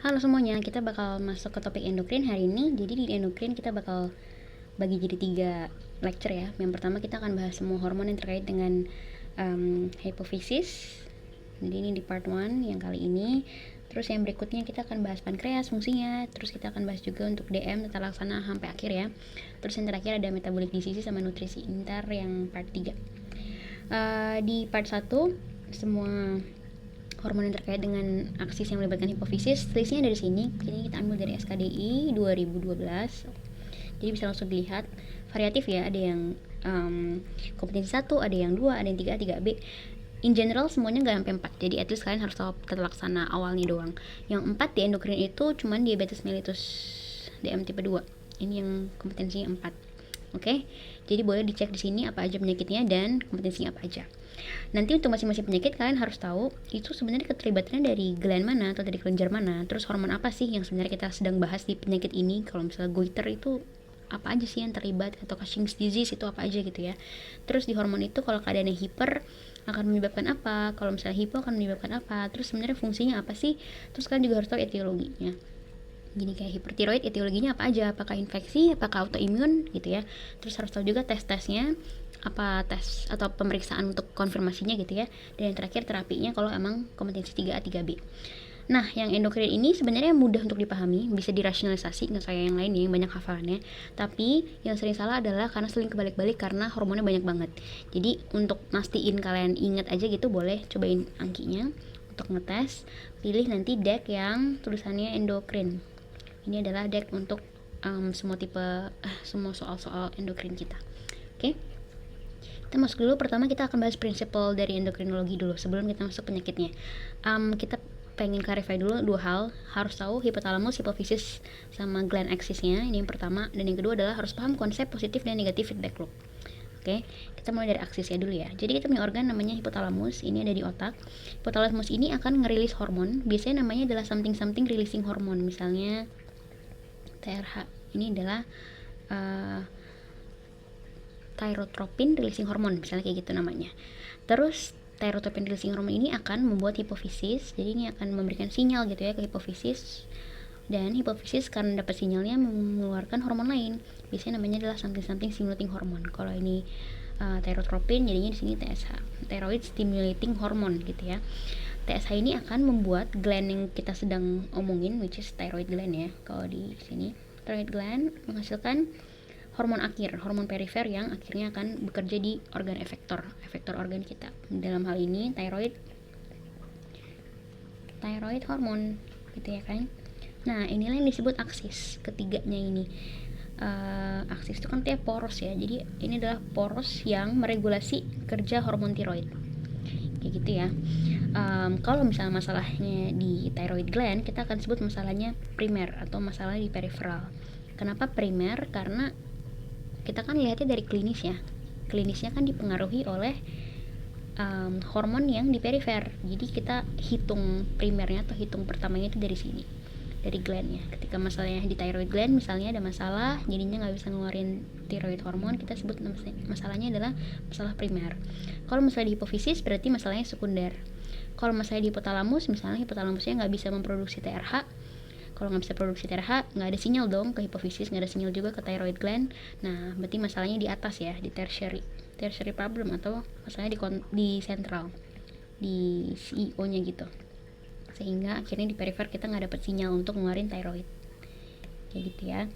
Halo semuanya, kita bakal masuk ke topik endokrin hari ini. Jadi di endokrin kita bakal bagi jadi 3 lecture ya. Yang pertama kita akan bahas semua hormon yang terkait dengan hipofisis. Jadi ini di part 1 yang kali ini. Terus yang berikutnya kita akan bahas pankreas fungsinya. Terus kita akan bahas juga untuk DM tata laksana sampai akhir ya. Terus yang terakhir ada metabolic disease sama nutrisi. Ntar yang part 3. Di part 1 semua hormon yang terkait dengan aksis yang melibatkan hipofisis, listnya dari sini. Jadi kita ambil dari SKDI 2012. Jadi bisa langsung dilihat variatif ya, ada yang kompetensi 1, ada yang 2, ada yang 3A, 3B. In general semuanya nggak sampai 4. Jadi at least kalian harus tahu tata laksana awalnya doang. Yang 4 di endokrin itu cuman diabetes mellitus DM tipe 2. Ini yang kompetensinya 4. Oke. Jadi boleh dicek di sini apa aja penyakitnya dan kompetensinya apa aja. Nanti untuk masing-masing penyakit kalian harus tahu itu sebenarnya keterlibatannya dari gland mana atau dari kelenjar mana, terus hormon apa sih yang sebenarnya kita sedang bahas di penyakit ini. Kalau misalnya goiter itu apa aja sih yang terlibat, atau Cushing's disease itu apa aja gitu ya. Terus di hormon itu kalau keadaannya hiper akan menyebabkan apa, kalau misalnya hipo akan menyebabkan apa, terus sebenarnya fungsinya apa sih. Terus kalian juga harus tahu etiologinya. Gini kayak hipertiroid etiologinya apa aja, apakah infeksi, apakah autoimun gitu ya. Terus harus tahu juga tes-tesnya, apa tes atau pemeriksaan untuk konfirmasinya gitu ya. Dan yang terakhir terapinya kalau emang kompetensi 3A 3B. Nah, yang endokrin ini sebenarnya mudah untuk dipahami, bisa dirasionalisasi, nggak kayak yang lain yang banyak hafalannya. Tapi yang sering salah adalah karena sering kebalik-balik karena hormonnya banyak banget. Jadi untuk mastiin kalian ingat aja gitu, boleh cobain angkinya untuk ngetes. Pilih nanti deck yang tulisannya endokrin. Ini adalah deck untuk semua soal-soal endokrin kita. Oke. Kita masuk dulu. Pertama kita akan bahas prinsipal dari endokrinologi dulu sebelum kita masuk penyakitnya. Kita pengen clarify dulu 2 hal. Harus tahu hipotalamus, hipofisis sama gland axisnya. Ini yang pertama. Dan yang kedua adalah harus paham konsep positif dan negatif feedback loop. Oke, kita mulai dari aksisnya dulu ya. Jadi kita punya organ namanya hipotalamus, ini ada di otak. Hipotalamus ini akan ngerilis hormon. Biasanya namanya adalah something releasing hormone. Misalnya TRH. Ini adalah thyrotropin releasing hormone, misalnya kayak gitu namanya. Terus thyrotropin releasing hormone ini akan membuat hipofisis. Jadi ini akan memberikan sinyal gitu ya ke hipofisis. Dan hipofisis karena dapat sinyalnya mengeluarkan hormon lain. Biasanya namanya adalah something stimulating hormone. Kalau ini thyrotropin, jadinya di sini TSH, thyroid stimulating hormone gitu ya. TSH ini akan membuat gland yang kita sedang omongin, which is thyroid gland ya. Kalau di sini thyroid gland menghasilkan hormon akhir, hormon perifer yang akhirnya akan bekerja di organ efektor organ kita. Dalam hal ini thyroid hormon gitu ya kan. Nah, inilah yang disebut aksis ketiganya ini. Aksis itu kan dia poros ya. Jadi ini adalah poros yang meregulasi kerja hormon tiroid. Kayak gitu ya. Kalau misalnya masalahnya di thyroid gland, kita akan sebut masalahnya primer atau masalah di periferal. Kenapa primer? Karena kita kan lihatnya dari klinis ya. Klinisnya kan dipengaruhi oleh hormon yang di perifer. Jadi kita hitung primernya atau hitung pertamanya itu dari sini, dari glandnya. Ketika masalahnya di thyroid gland misalnya ada masalah, jadinya nggak bisa ngeluarin thyroid hormon, kita sebut masalahnya adalah masalah primer. Kalau masalah di hipofisis berarti masalahnya sekunder. Kalau masalah di hipotalamus, misalnya hipotalamusnya nggak bisa memproduksi TRH. Kalau nggak bisa produksi TRH, nggak ada sinyal dong ke hipofisis, nggak ada sinyal juga ke thyroid gland. Nah, berarti masalahnya di atas ya, di tertiary problem, atau masalahnya di sentral, di CEO-nya gitu. Sehingga akhirnya di perifer kita nggak dapat sinyal untuk ngeluarin thyroid. Kayak gitu ya.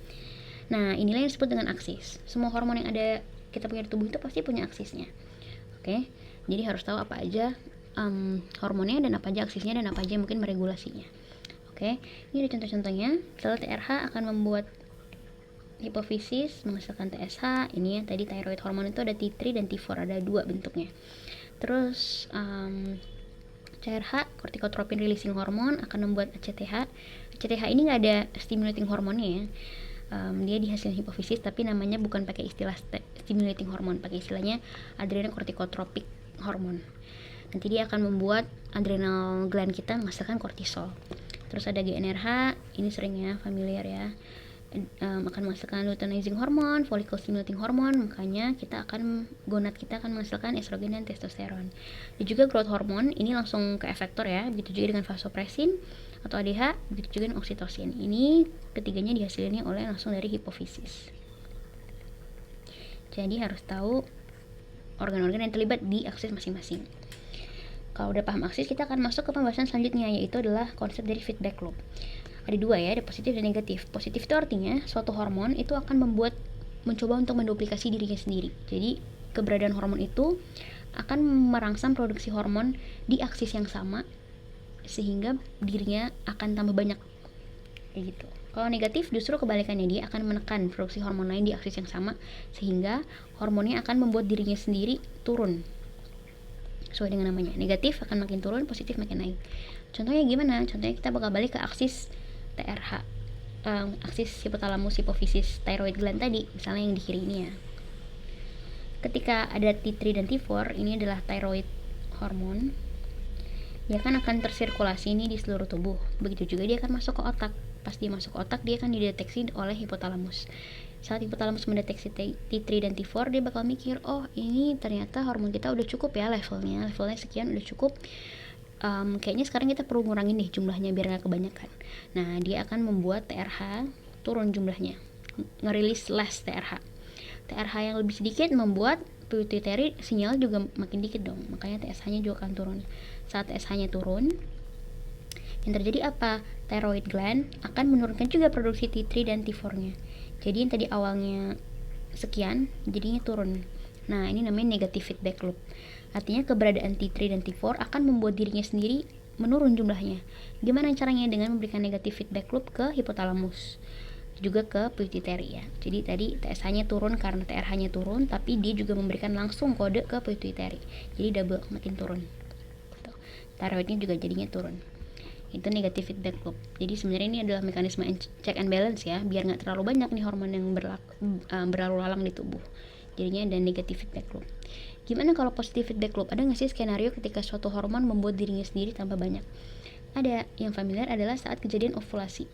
Nah, inilah yang disebut dengan aksis. Semua hormon yang ada kita punya di tubuh itu pasti punya aksisnya. Oke, jadi harus tahu apa aja hormonnya dan apa aja aksisnya dan apa aja yang mungkin meregulasinya. Oke, ini ada contoh-contohnya. Sel TRH akan membuat hipofisis menghasilkan TSH. Ini ya, tadi thyroid hormon itu ada T3 dan T4, ada 2 bentuknya. Terus CRH, corticotropin releasing hormone, akan membuat ACTH. ACTH ini nggak ada stimulating hormonnya ya. Dia dihasilkan hipofisis, tapi namanya bukan pakai istilah stimulating hormone, pakai istilahnya adrenocorticotropic hormone. Nanti dia akan membuat adrenal gland kita menghasilkan kortisol. Terus ada GnRH, ini sering ya, familiar ya. akan menghasilkan luteinizing hormone, follicle stimulating hormone, makanya gonad kita akan menghasilkan estrogen dan testosteron. Dan juga growth hormone ini langsung ke efektor ya, begitu juga dengan vasopressin atau ADH, begitu juga dengan oksitosin. Ini ketiganya dihasilkannya oleh langsung dari hipofisis. Jadi harus tahu organ-organ yang terlibat di aksis masing-masing. Kalau udah paham aksis, kita akan masuk ke pembahasan selanjutnya, yaitu adalah konsep dari feedback loop. Ada dua ya, ada positif dan negatif. Positif itu artinya suatu hormon itu akan mencoba untuk menduplikasi dirinya sendiri. Jadi keberadaan hormon itu akan merangsang produksi hormon di aksis yang sama sehingga dirinya akan tambah banyak kayak gitu. Kalau negatif justru kebalikannya, dia akan menekan produksi hormon lain di aksis yang sama sehingga hormonnya akan membuat dirinya sendiri turun. Sesuai dengan namanya, negatif akan makin turun, positif makin naik. Contohnya gimana? Contohnya kita bakal balik ke aksis TRH, aksis hipotalamus hipofisis thyroid gland tadi, misalnya yang di kiri ini ya. Ketika ada T3 dan T4, ini adalah thyroid hormon, dia kan akan tersirkulasi ini di seluruh tubuh. Begitu juga dia akan masuk ke otak. Pas dia masuk ke otak, dia akan dideteksi oleh hipotalamus. Saat hipotalamus mendeteksi T3 dan T4, dia bakal mikir, oh ini ternyata hormon kita udah cukup ya levelnya sekian, udah cukup. Kayaknya sekarang kita perlu ngurangin nih jumlahnya biar gak kebanyakan. Nah, dia akan membuat TRH turun jumlahnya, ngerilis less TRH. TRH yang lebih sedikit membuat pituitary sinyal juga makin dikit dong, makanya TSH-nya juga akan turun. Saat TSH-nya turun, yang terjadi apa? Thyroid gland akan menurunkan juga produksi T3 dan T4-nya. Jadi yang tadi awalnya sekian, jadinya turun. Nah, ini namanya negative feedback loop. Artinya keberadaan T3 dan T4 akan membuat dirinya sendiri menurun jumlahnya. Gimana caranya? Dengan memberikan negative feedback loop ke hipotalamus, juga ke pituitary ya. Jadi tadi TSH-nya turun karena TRH-nya turun, tapi dia juga memberikan langsung kode ke pituitary. Jadi double, makin turun. Thyroidnya juga jadinya turun. Itu negative feedback loop. Jadi sebenarnya ini adalah mekanisme check and balance ya, biar nggak terlalu banyak nih hormon yang berlalu lalang di tubuh. Jadinya ada negative feedback loop. Gimana kalau positive feedback loop? Ada nggak sih skenario ketika suatu hormon membuat dirinya sendiri tambah banyak? Ada. Yang familiar adalah saat kejadian ovulasi.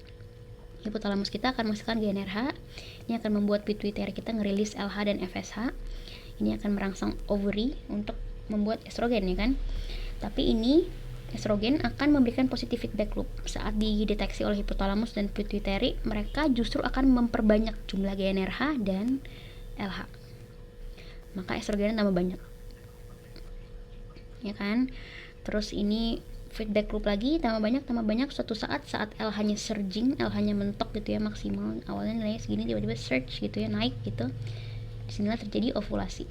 Hipotalamus kita akan menghasilkan GnRH. Ini akan membuat pituitary kita ngerilis LH dan FSH. Ini akan merangsang ovary untuk membuat estrogen ya kan. Tapi ini estrogen akan memberikan positive feedback loop. Saat dideteksi oleh hipotalamus dan pituitary, mereka justru akan memperbanyak jumlah GnRH dan LH. Maka estrogen tambah banyak. Ya kan? Terus ini feedback loop lagi, tambah banyak suatu saat LH-nya surging, LH-nya mentok gitu ya, maksimal. Awalnya nilainya segini, tiba-tiba surge gitu ya, naik gitu. Disinilah terjadi ovulasi.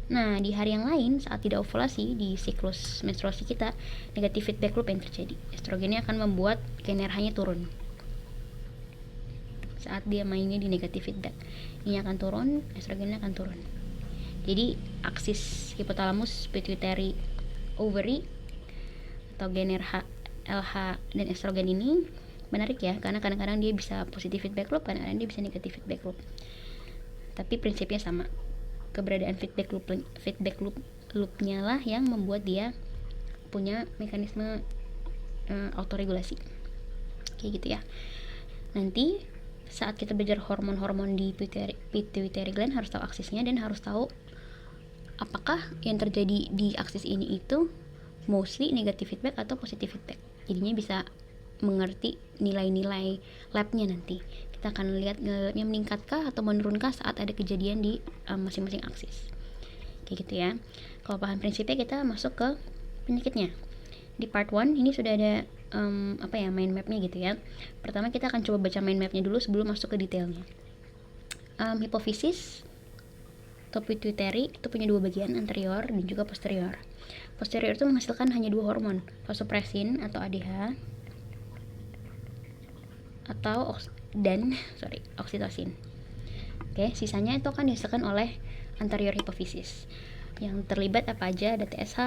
Nah, di hari yang lain saat tidak ovulasi, di siklus menstruasi kita, negative feedback loop yang terjadi. Estrogennya akan membuat GnRH-nya turun. Saat dia mainnya di negative feedback, ini akan turun, estrogennya akan turun. Jadi aksis hipotalamus, pituitary, ovary atau GnRH, LH dan estrogen ini menarik ya, karena kadang-kadang dia bisa positive feedback loop, kadang-kadang dia bisa negative feedback loop. Tapi prinsipnya sama. Keberadaan feedback loopnya lah yang membuat dia punya mekanisme autoregulasi kayak gitu ya. Nanti saat kita belajar hormon-hormon di pituitary gland harus tahu aksisnya dan harus tahu apakah yang terjadi di aksis ini itu mostly negative feedback atau positive feedback. Jadinya bisa mengerti nilai-nilai labnya nanti. Kita akan lihat nilainya meningkatkah atau menurunkah saat ada kejadian di masing-masing aksis. Kayak gitu ya. Kalau paham prinsipnya, kita masuk ke penyakitnya. Di part 1 ini sudah ada mind mapnya gitu ya. Pertama kita akan coba baca mind mapnya dulu sebelum masuk ke detailnya. Hipofisis atau pituitary itu punya dua bagian, anterior dan juga posterior. Posterior itu menghasilkan hanya dua hormon, vasopressin atau ADH atau oksitosin. Oke, sisanya itu akan dihasilkan oleh anterior hipofisis. Yang terlibat apa aja? Ada TSH,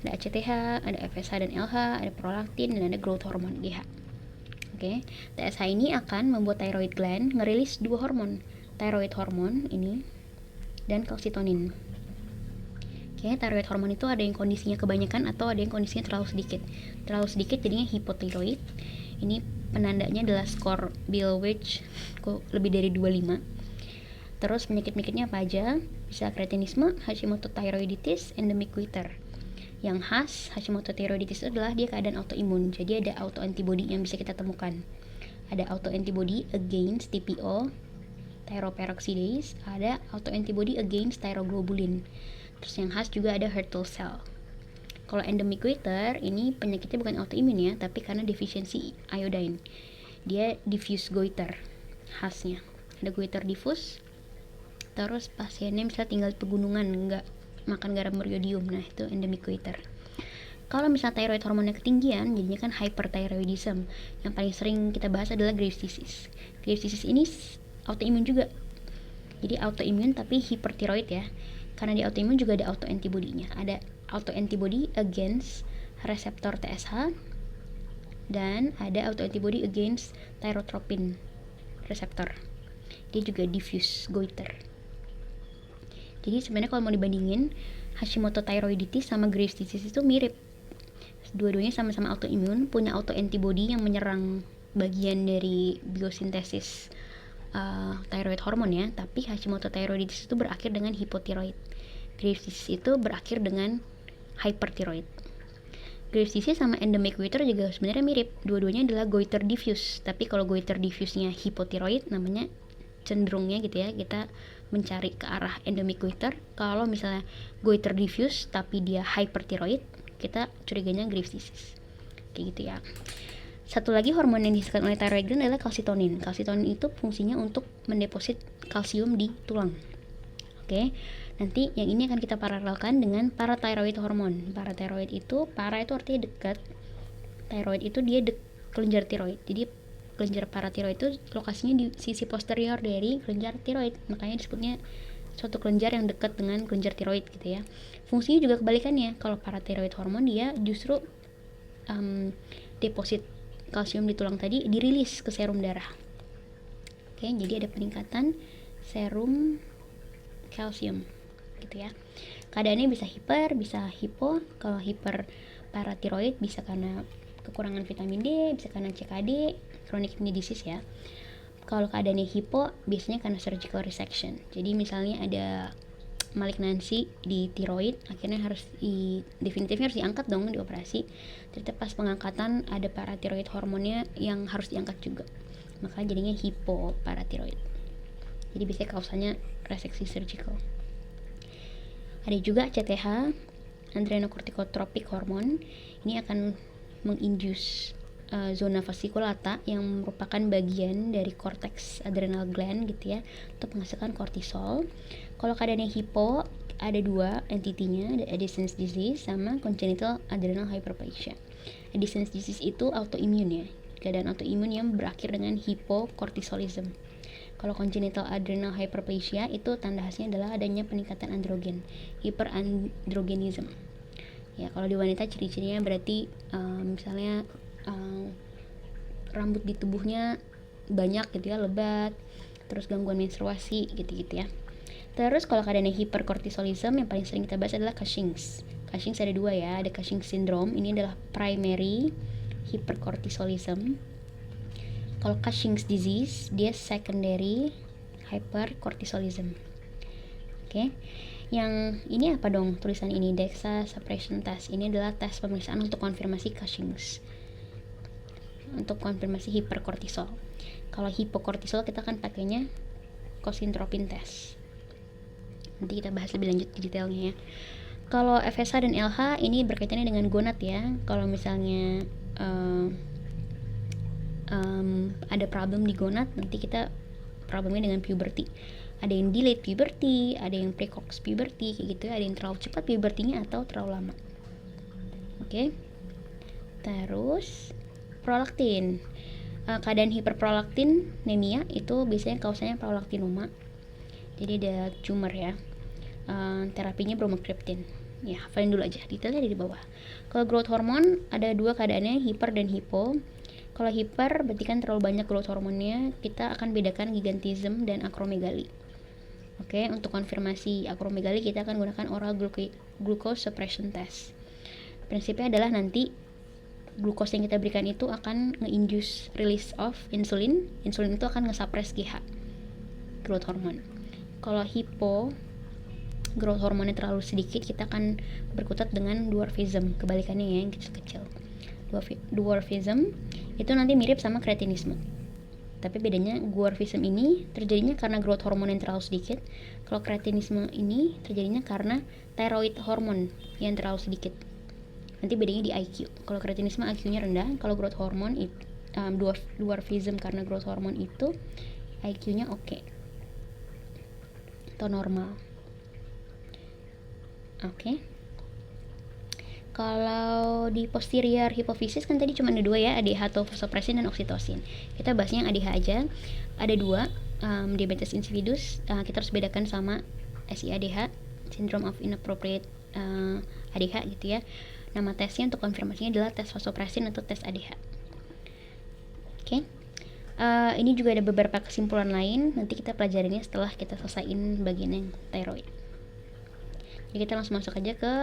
ada ACTH, ada FSH dan LH, ada prolaktin, dan ada growth hormone GH. Oke, TSH ini akan membuat thyroid gland ngerilis dua hormon, thyroid hormone ini dan calcitonin. Oke, thyroid hormone itu ada yang kondisinya kebanyakan atau ada yang kondisinya terlalu sedikit. Terlalu sedikit jadinya hipothyroid. Ini penandanya adalah skor Billwich kok lebih dari 25. Terus penyakit-penyakitnya apa aja? Bisa kretinisme, Hashimoto thyroiditis, endemic goiter. Yang khas Hashimoto thyroiditis itu adalah dia keadaan autoimun. Jadi ada autoantibody yang bisa kita temukan. Ada autoantibody against TPO, thyroperoxidase, ada autoantibody against thyroglobulin. Terus yang khas juga ada Hurtle cell. Kalau endemic goiter ini penyakitnya bukan autoimun ya, tapi karena defisiensi iodine. Dia diffuse goiter khasnya. Ada goiter diffuse. Terus pasiennya misalnya tinggal di pegunungan, nggak makan garam beriodium, nah itu endemic goiter. Kalau misalnya thyroid hormonnya ketinggian, jadinya kan hyperthyroidism. Yang paling sering kita bahas adalah Graves' disease. Graves' disease ini autoimun juga. Jadi autoimun tapi hipertiroid ya. Karena di autoimun juga ada autoantibody-nya. Ada autoantibody against reseptor TSH dan ada autoantibody against thyrotropin reseptor. Dia juga diffuse goiter. Jadi sebenarnya kalau mau dibandingin, Hashimoto thyroiditis sama Graves' disease itu mirip. Dua-duanya sama-sama autoimun, punya autoantibody yang menyerang bagian dari biosintesis thyroid hormon ya. Tapi Hashimoto thyroiditis itu berakhir dengan hipotiroid. Graves' disease itu berakhir dengan hypertiroid. Graves' disease sama endemic goiter juga sebenarnya mirip. Dua-duanya adalah goiter diffuse. Tapi kalau goiter diffuse-nya hipotiroid, namanya cenderungnya gitu ya, kita mencari ke arah endemic goiter. Kalau misalnya goiter diffuse tapi dia hypertiroid, kita curiganya Graves' disease. Kayak gitu ya. Satu lagi hormon yang dihasilkan oleh thyroid gland adalah kalsitonin. Kalsitonin itu fungsinya untuk mendeposit kalsium di tulang. Oke. Nanti yang ini akan kita paralelkan dengan parathyroid hormon. Parathyroid itu, para itu artinya dekat. Thyroid itu dia kelenjar tiroid. Jadi kelenjar parathyroid itu lokasinya di sisi posterior dari kelenjar tiroid. Makanya disebutnya suatu kelenjar yang dekat dengan kelenjar tiroid gitu ya. Fungsinya juga kebalikannya. Kalau parathyroid hormon dia justru deposit kalsium di tulang tadi dirilis ke serum darah. Oke, jadi ada peningkatan serum kalsium gitu ya. Keadaannya bisa hiper, bisa hipo. Kalau hiper parathyroid bisa karena kekurangan vitamin D, bisa karena CKD, chronic kidney disease ya. Kalau keadaannya hipo biasanya karena surgical resection. Jadi misalnya ada malignansi di tiroid, akhirnya harus definitifnya harus diangkat dong, dioperasi. Ternyata pas pengangkatan ada parathyroid hormonnya yang harus diangkat juga, maka jadinya hipoparathyroid. Jadi biasanya kausanya reseksi surgical. Ada juga CTH, adrenocorticotropic hormone. Ini akan menginduce zona fasciculata yang merupakan bagian dari cortex adrenal gland gitu ya, untuk menghasilkan kortisol. Kalau keadaannya hipo, ada dua entitinya, ada Addison's disease sama congenital adrenal hyperplasia. Addison's disease itu autoimun ya, keadaan autoimun yang berakhir dengan hipokortisolism. Kalau congenital adrenal hyperplasia itu tanda khasnya adalah adanya peningkatan androgen, hyperandrogenism. Ya, kalau di wanita ciri-cirinya berarti misalnya rambut di tubuhnya banyak gitu ya, lebat, terus gangguan menstruasi gitu-gitu ya. Terus kalau keadaannya hiperkortisolism yang paling sering kita bahas adalah Cushing's. Cushing's ada dua ya, ada Cushing's syndrome, ini adalah primary hyperkortisolism. Kalau Cushing's disease dia secondary hyperkortisolism. Oke. Yang ini apa dong tulisan ini, DEXA suppression test. Ini adalah tes pemeriksaan untuk konfirmasi Cushing's, untuk konfirmasi hiperkortisol. Kalau hipokortisol kita kan pakainya cosintropin test. Nanti kita bahas lebih lanjut di detailnya ya. Kalau FSH dan LH ini berkaitannya dengan gonad ya. Kalau misalnya ada problem di gonad, nanti kita problemnya dengan puberty. Ada yang delayed puberty, ada yang precox puberty kayak gitu, ada yang terlalu cepat pubertinya atau terlalu lama. Oke. Terus prolaktin. Keadaan hiperprolaktin anemia itu biasanya kausanya prolaktinoma. Jadi ada tumor ya. Terapinya bromokriptin. Ya, hafalin dulu aja, detailnya ada di bawah. Kalau growth hormone ada dua keadaannya, hiper dan hipo. Kalau hiper berarti kan terlalu banyak growth hormonnya, kita akan bedakan gigantism dan acromegaly. Oke, untuk konfirmasi acromegaly kita akan gunakan oral glucose suppression test. Prinsipnya adalah nanti glukos yang kita berikan itu akan nge-induce release of insulin. Insulin itu akan nge-suppress GH, growth hormone. Kalau hipo, growth hormonnya terlalu sedikit, kita akan berkutat dengan dwarfism, kebalikannya ya, yang kecil-kecil. Dwarfism itu nanti mirip sama kretinisme, tapi bedanya dwarfism ini terjadinya karena growth hormone yang terlalu sedikit. Kalau kretinisme ini terjadinya karena thyroid hormone yang terlalu sedikit. Nanti bedanya di IQ. Kalau kretinisme IQ-nya rendah, kalau growth hormone itu dwarfism karena growth hormone itu IQ-nya oke atau normal. Oke. Kalau di posterior hipofisis kan tadi cuma ada dua ya, ADH atau vasopressin dan oksitosin. Kita bahasnya yang ADH aja. Ada dua, diabetes insipidus, kita harus bedakan sama SIADH, syndrome of inappropriate ADH gitu ya. Nama tesnya untuk konfirmasinya adalah tes vasopressin atau tes ADH. Oke. Ini juga ada beberapa kesimpulan lain, nanti kita pelajarinya setelah kita selesaiin bagian yang thyroid. Jadi kita langsung masuk aja ke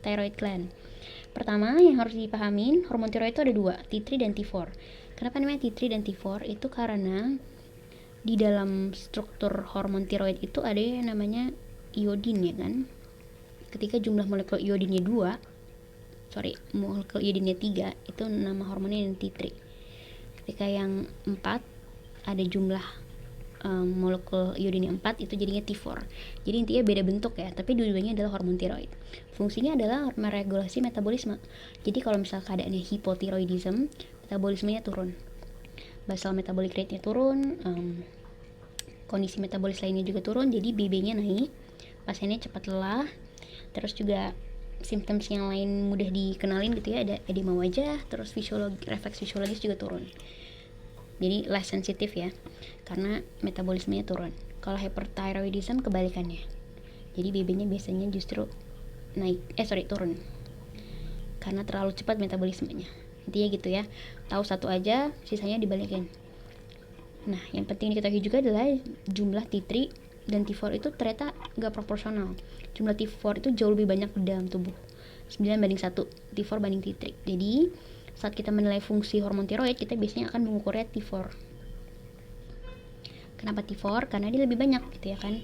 thyroid gland. Pertama yang harus dipahamin, hormon tiroid itu ada dua, T3 dan T4. Kenapa namanya T3 dan T4? Itu karena di dalam struktur hormon tiroid itu ada yang namanya iodin ya kan. Ketika jumlah molekul iodinnya molekul iodinnya 3, itu nama hormonnya yang T3. Ketika yang 4 ada jumlah molekul iodinnya 4, itu jadinya T4. Jadi intinya beda bentuk ya, tapi dua-duanya adalah hormon tiroid. Fungsinya adalah meregulasi metabolisme. Jadi kalau misal keadaannya hipotiroidism, metabolismenya turun, basal metabolic rate-nya turun, kondisi metabolis lainnya juga turun, jadi BB-nya naik, pasiennya cepat lelah, terus juga symptoms yang lain mudah dikenalin gitu ya, ada edema wajah, terus refleks fisiologis juga turun. Jadi less sensitif ya, karena metabolismenya turun. Kalau hyperthyroidism kebalikannya. Jadi BB-nya biasanya justru turun. Karena terlalu cepat metabolismenya. Intinya gitu ya. Tahu satu aja, sisanya dibalikin. Nah, yang penting diketahui juga adalah jumlah T3 dan T4 itu ternyata nggak proporsional. Jumlah T4 itu jauh lebih banyak di dalam tubuh. 9:1, T4 banding T3. Jadi saat kita menilai fungsi hormon tiroid, kita biasanya akan mengukurnya T4. Kenapa T4? Karena dia lebih banyak gitu ya kan.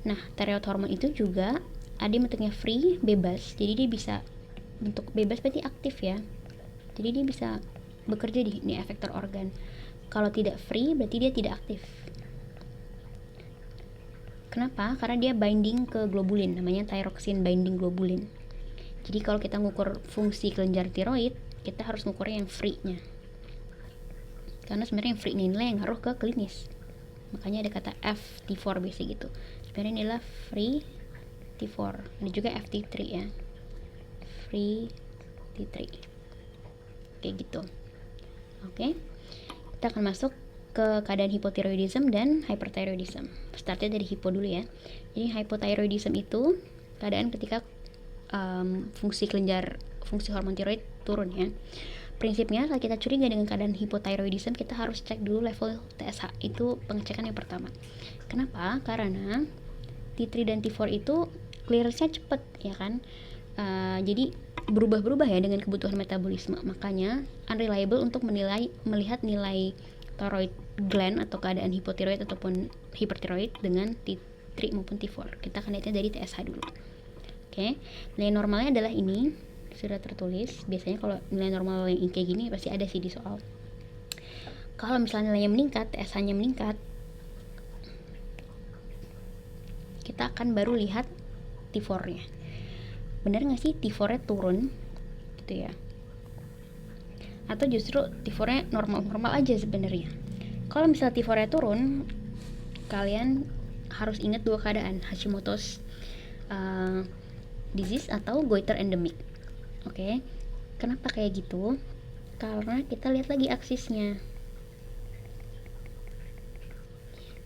Nah, tiroid hormon itu juga ada bentuknya free, bebas. Jadi dia bisa bentuk bebas berarti aktif ya. Jadi dia bisa bekerja di efektor organ. Kalau tidak free berarti dia tidak aktif. Kenapa? Karena dia binding ke globulin, namanya thyroxine binding globulin. Jadi kalau kita ngukur fungsi kelenjar tiroid, kita harus ngukurnya yang free-nya. Karena sebenarnya yang free-nya inilah yang ngaruh ke klinis. Makanya ada kata FT4 biasa gitu. Sebenarnya inilah free T4. Ada juga FT3 ya. Free T3. Kayak gitu. Oke. Kita akan masuk ke keadaan hipotiroidism dan hyperthyroidism. Startnya dari hipo dulu ya. Jadi hypothyroidism itu keadaan ketika fungsi hormon tiroid turun ya. Prinsipnya saat kita curiga dengan keadaan hipotiroidism, kita harus cek dulu level TSH. Itu pengecekan yang pertama. Kenapa? Karena T3 dan T4 itu clearance-nya cepat ya kan. Jadi berubah-berubah ya dengan kebutuhan metabolisme. Makanya unreliable untuk melihat nilai thyroid gland atau keadaan hipotiroid ataupun hypertiroid dengan T3 maupun T4. Kita akan lihatnya dari TSH dulu. Oke, nilai normalnya adalah ini, sudah tertulis. Biasanya kalau nilai normal yang kayak gini pasti ada sih di soal. Kalau misalnya nilainya meningkat, TSH-nya meningkat, kita akan baru lihat T4-nya. Benar nggak sih T4-nya turun gitu ya? Atau justru T4-nya normal-normal aja sebenarnya. Kalau misalnya T4-nya turun, kalian harus ingat dua keadaan, Hashimoto's disease atau goiter endemik. Oke. Kenapa kayak gitu? Karena kita lihat lagi aksisnya.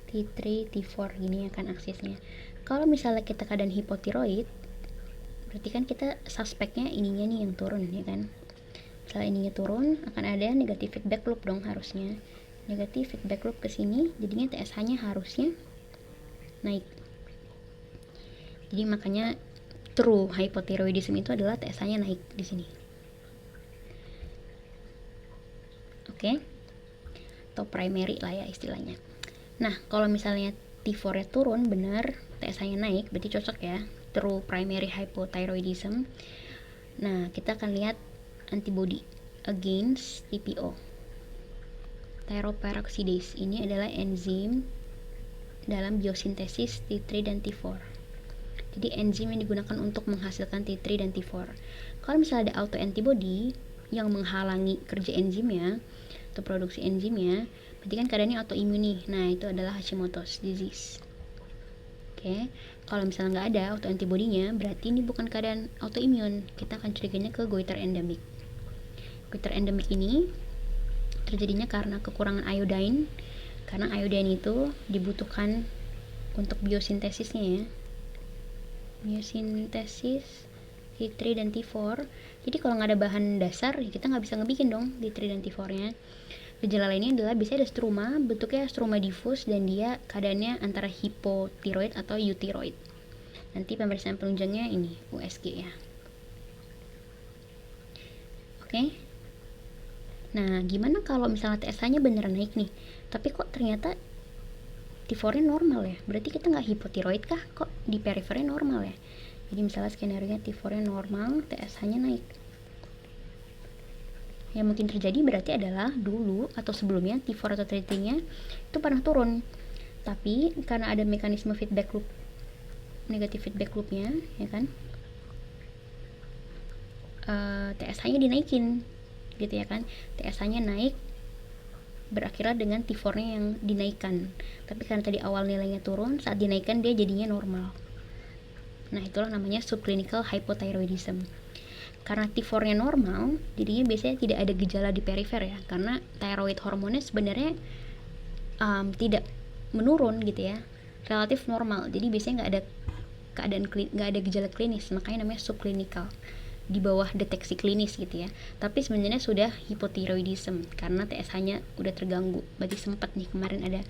T3, T4 gini ya kan aksisnya. Kalau misalnya kita keadaan hipotiroid, berarti kan kita suspeknya ininya nih yang turun ya kan. Misalnya ininya turun, akan ada negatif feedback loop dong harusnya. Negatif feedback loop ke sini, jadinya TSH-nya harusnya naik. Jadi makanya true hypothyroidism itu adalah TSH-nya naik di sini. Oke, atau primary lah ya istilahnya. Nah, kalau misalnya T4-nya turun benar, TSH-nya naik, berarti cocok ya, true primary hypothyroidism. Nah, kita akan lihat antibody against TPO. Thyroperoxidase ini adalah enzim dalam biosintesis T3 dan T4. Jadi enzim yang digunakan untuk menghasilkan T3 dan T4. Kalau misalnya ada autoantibody yang menghalangi kerja enzimnya atau produksi enzimnya, berarti kan keadaannya autoimun nih. Nah, itu adalah Hashimoto's disease. Oke, kalau misalnya nggak ada autoantibody-nya, berarti ini bukan keadaan autoimun. Kita akan curiganya ke goiter endemik. Goiter endemik ini terjadinya karena kekurangan iodine, karena iodine itu dibutuhkan untuk biosintesisnya ya, biosintesis T3 dan T4. Jadi kalau nggak ada bahan dasar ya kita nggak bisa ngebikin dong T3 dan T4 nya. Gejala lainnya adalah biasanya ada struma, bentuknya struma diffus dan dia keadaannya antara hipotiroid atau euthyroid. Nanti pemeriksaan penunjangnya ini USG ya. Oke. Nah, gimana kalau misalnya TSH-nya beneran naik nih, tapi kok ternyata T4-nya normal ya? Berarti kita nggak hipotiroid kah? Kok di periferi normal ya? Jadi misalnya skenario-nya T4-nya normal, TSH-nya naik. Yang mungkin terjadi berarti adalah dulu atau sebelumnya T4 atau T3-nya itu pernah turun. Tapi karena ada mekanisme feedback loop, negatif feedback loop-nya, ya kan? TSH-nya dinaikin gitu ya kan, TSH-nya naik berakhirnya dengan T4-nya yang dinaikkan, tapi karena tadi awal nilainya turun, saat dinaikkan dia jadinya normal. Nah, itulah namanya subclinical hypothyroidism. Karena T4-nya normal, jadinya biasanya tidak ada gejala di perifer ya, karena thyroid hormonnya sebenarnya tidak menurun gitu ya, relatif normal. Jadi biasanya nggak ada gejala klinis, makanya namanya subclinical, di bawah deteksi klinis gitu ya. Tapi sebenarnya sudah hypothyroidism karena TSH-nya udah terganggu. Berarti sempat nih kemarin ada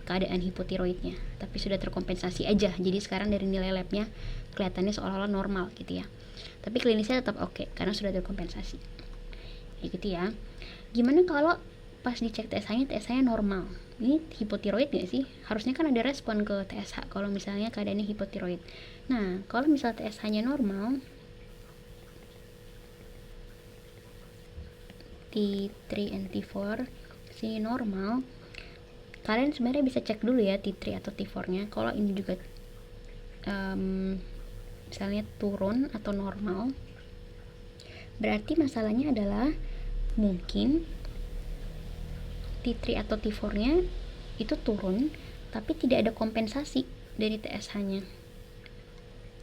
keadaan hipotiroidnya, tapi sudah terkompensasi aja. Jadi sekarang dari nilai labnya kelihatannya seolah-olah normal gitu ya. Tapi klinisnya tetap oke karena sudah terkompensasi. Ya gitu ya. Gimana kalau pas dicek TSH-nya normal? Ini hipotiroid gak sih? Harusnya kan ada respon ke TSH kalau misalnya keadaannya hipotiroid. Nah, kalau misalnya TSH-nya normal, T3 and T4 sini normal, kalian sebenarnya bisa cek dulu ya T3 atau T4-nya. Kalau ini juga misalnya turun atau normal, berarti masalahnya adalah mungkin T3 atau T4-nya itu turun tapi tidak ada kompensasi dari TSH-nya.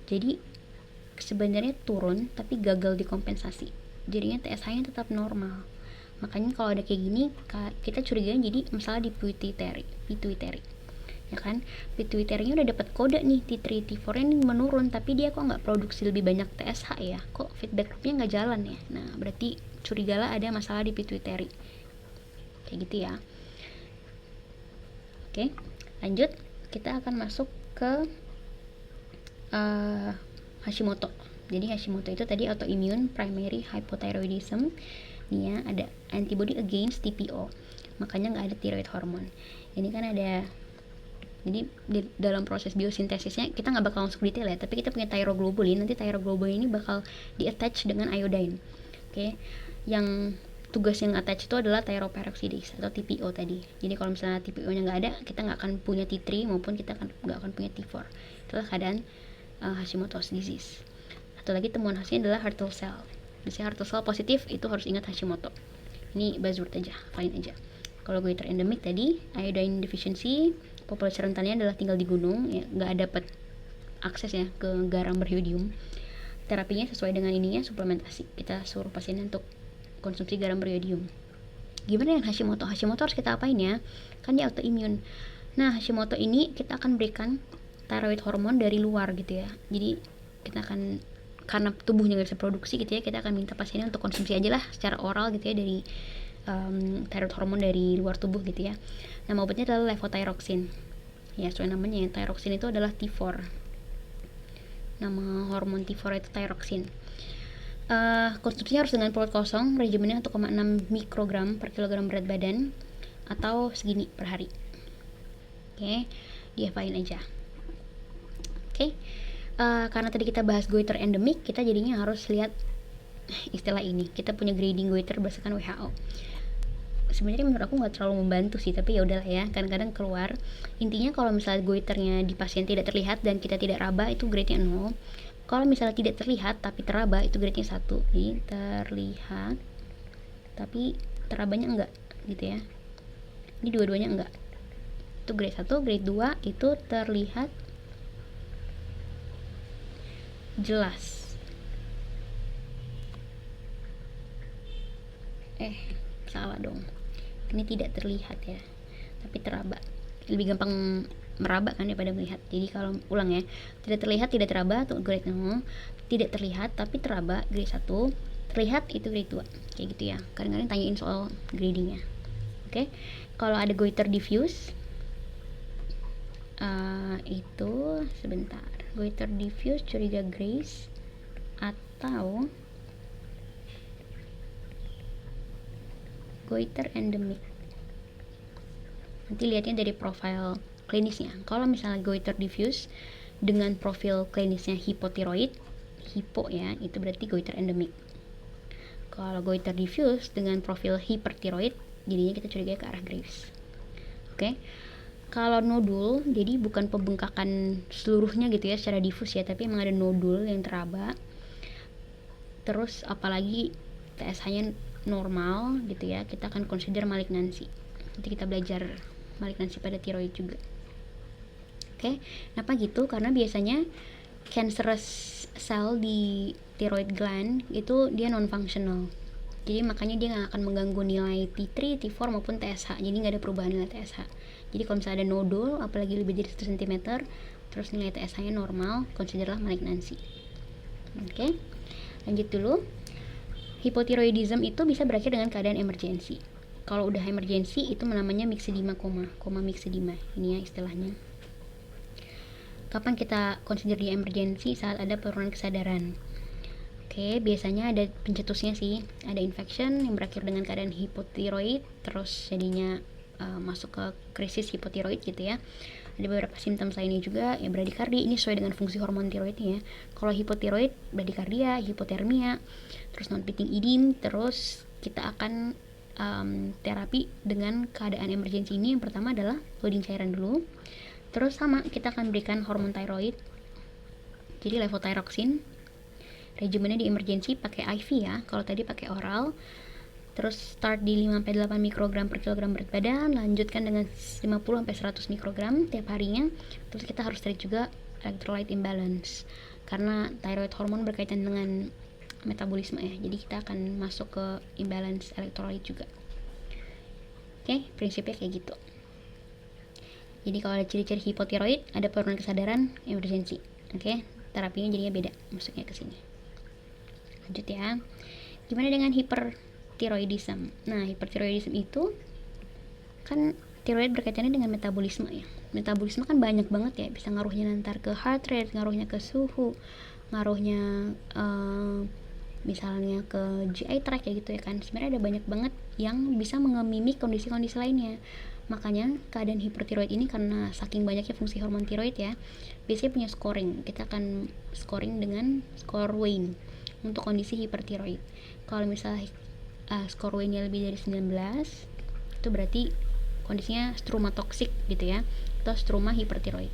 Jadi sebenarnya turun tapi gagal dikompensasi, jadinya TSH-nya tetap normal. Makanya kalau ada kayak gini kita curiga jadi masalah di pituitary ya kan. Pituitary-nya udah dapat kode nih T3 T4 ini menurun, tapi dia kok nggak produksi lebih banyak TSH ya, kok feedback loop-nya nggak jalan ya. Nah, berarti curigalah ada masalah di pituitary kayak gitu ya. Oke, lanjut, kita akan masuk ke Hashimoto. Jadi Hashimoto itu tadi autoimmune primary hypothyroidism. Nih ya, ada antibody against TPO, makanya nggak ada thyroid hormone. Ini kan ada, jadi dalam proses biosintesisnya kita nggak bakal masuk detail ya, tapi kita punya thyroglobulin. Nanti thyroglobulin ini bakal di-attach dengan iodine. Oke, yang tugas yang attach itu adalah thyroperoxidase atau TPO tadi. Jadi kalau misalnya TPO-nya nggak ada, kita nggak akan punya T3 maupun kita nggak akan punya T4. Itulah keadaan Hashimoto's disease. Satu lagi temuan khasnya adalah heart cell. Misalnya heart cell positif, itu harus ingat Hashimoto. Ini buzzword aja, fine aja. Kalau goiter endemik tadi, iodine deficiency, populasi rentannya adalah tinggal di gunung, ya, nggak dapat akses ya ke garam beriodium. Terapinya sesuai dengan ininya, suplementasi. Kita suruh pasiennya untuk konsumsi garam beriodium. Gimana dengan Hashimoto? Hashimoto harus kita apain ya? Kan dia autoimmune. Nah, Hashimoto ini kita akan berikan thyroid hormon dari luar gitu ya. Jadi kita akan, karena tubuhnya nggak bisa produksi gitu ya, kita akan minta pasiennya untuk konsumsi aja lah secara oral gitu ya dari thyroid hormon dari luar tubuh gitu ya. Nama obatnya adalah levothyroxine. Ya, sesuai namanya, thyroxine itu adalah T4. Nama hormon T4 itu thyroxine. Konsumsinya harus dengan perut kosong, regimennya 1,6 mikrogram per kilogram berat badan atau segini per hari. Oke, diapain aja. Oke, karena tadi kita bahas goiter endemik, kita jadinya harus lihat istilah ini. Kita punya grading goiter berdasarkan WHO. Sebenarnya menurut aku nggak terlalu membantu sih, tapi ya udahlah ya, kadang-kadang keluar. Intinya kalau misalnya goiternya di pasien tidak terlihat dan kita tidak raba, itu grade-nya 0. Kalau misalnya tidak terlihat tapi teraba, itu grade-nya 1. Jadi terlihat tapi terabanya enggak gitu ya. Ini dua-duanya enggak. Itu grade 1, grade 2 itu terlihat jelas. Salah dong. Ini tidak terlihat ya, tapi teraba. Lebih gampang meraba kan daripada melihat. Jadi kalau ulang ya, tidak terlihat tidak teraba itu grade 0, tidak terlihat tapi teraba grade 1, terlihat itu grade 2. Kayak gitu ya. Kadang-kadang tanyain soal gradingnya. Oke. Kalau ada goiter diffuse itu sebentar. Goiter diffuse curiga Grace atau goiter endemik. Nanti lihatnya dari profil klinisnya. Kalau misalnya goiter diffuse dengan profil klinisnya hipotiroid, hipo ya, itu berarti goiter endemik. Kalau goiter diffuse dengan profil hipertiroid, jadinya kita curiga ke arah Graves. Oke. Kalau nodul, jadi bukan pembengkakan seluruhnya gitu ya secara difus ya, tapi emang ada nodul yang teraba. Terus apalagi TSH-nya normal gitu ya, kita akan consider malignansi. Nanti kita belajar malignansi pada tiroid juga. Oke, kenapa gitu? Karena biasanya cancerous cell di thyroid gland itu dia non functional. Jadi makanya dia nggak akan mengganggu nilai T3, T4 maupun TSH. Jadi nggak ada perubahan nilai TSH. Jadi kalau misalnya ada nodul, apalagi lebih dari 1 cm, terus nilai TSH-nya normal, considerlah malignansi. Oke, lanjut dulu. Hipotiroidism itu bisa berakhir dengan keadaan emergensi. Kalau udah emergensi itu namanya myxedema koma myxedema. Ini ya istilahnya. Kapan kita consider dia emergensi? Saat ada penurunan kesadaran. Oke, biasanya ada pencetusnya sih. Ada infection yang berakhir dengan keadaan hipotiroid, terus jadinya masuk ke krisis hipotiroid gitu ya. Ada beberapa simptom lainnya juga ya, bradikardi, ini sesuai dengan fungsi hormon tiroidnya ya. Kalau hipotiroid, bradikardia, hipotermia, terus non-pitting edim, terus kita akan terapi dengan keadaan emergensi ini. Yang pertama adalah loading cairan dulu. Terus sama, kita akan berikan hormon tiroid, jadi levothyroxine. Regimennya di emergensi pakai IV ya, kalau tadi pakai oral. Terus start di 5-8 mikrogram per kilogram berat badan, lanjutkan dengan 50-100 mikrogram tiap harinya. Terus kita harus treat juga electrolyte imbalance, karena thyroid hormon berkaitan dengan metabolisme ya, jadi kita akan masuk ke imbalance electrolyte juga. Oke, prinsipnya kayak gitu. Jadi kalau ada ciri-ciri hipotiroid, ada penurunan kesadaran, emergensi. Oke, terapinya jadinya beda, masuknya ke sini. Lanjut ya. Gimana dengan hipertiroidism? Nah, hipertiroidism itu kan tiroid berkaitannya dengan metabolisme ya. Metabolisme kan banyak banget ya, bisa ngaruhnya nanti ke heart rate, ngaruhnya ke suhu, ngaruhnya misalnya ke GI tract ya gitu ya kan. Sebenarnya ada banyak banget yang bisa mengemimik kondisi-kondisi lainnya. Makanya keadaan hipertiroid ini karena saking banyaknya fungsi hormon tiroid ya, biasanya punya scoring. Kita akan scoring dengan score Wayne untuk kondisi hipertiroid. Kalau misalnya skor Wayne-nya lebih dari 19, itu berarti kondisinya struma toksik gitu ya, atau struma hipertiroid.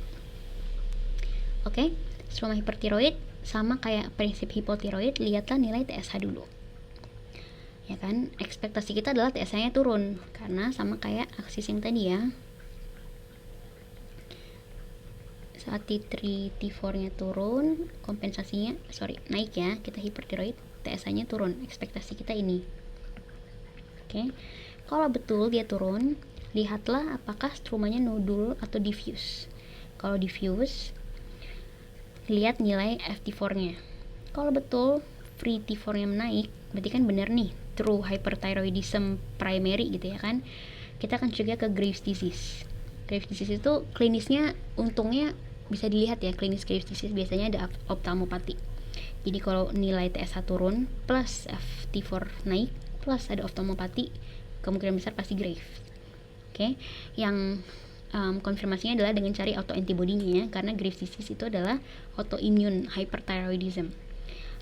Oke, struma hipertiroid sama kayak prinsip hipotiroid, lihatlah nilai TSH dulu. Ya kan, ekspektasi kita adalah TSH-nya turun karena sama kayak aksis yang tadi ya. Saat T3, T4-nya turun, kompensasinya naik ya, kita hipertiroid, TSH-nya turun, ekspektasi kita ini. Oke. Kalau betul dia turun, lihatlah apakah strumanya nodul atau diffuse. Kalau diffuse, lihat nilai FT4-nya. Kalau betul free T4-nya menaik, berarti kan benar nih, true hyperthyroidism primary gitu ya kan. Kita akan juga ke Graves disease. Graves disease itu klinisnya untungnya bisa dilihat ya, klinis Graves disease biasanya ada ophthalmopathy. Jadi kalau nilai TSH turun plus FT4 naik plus ada oftalmopati, kemungkinan besar pasti Graves. Oke, yang konfirmasinya adalah dengan cari autoantibody-nya ya, karena Graves disease itu adalah autoimmune hyperthyroidism.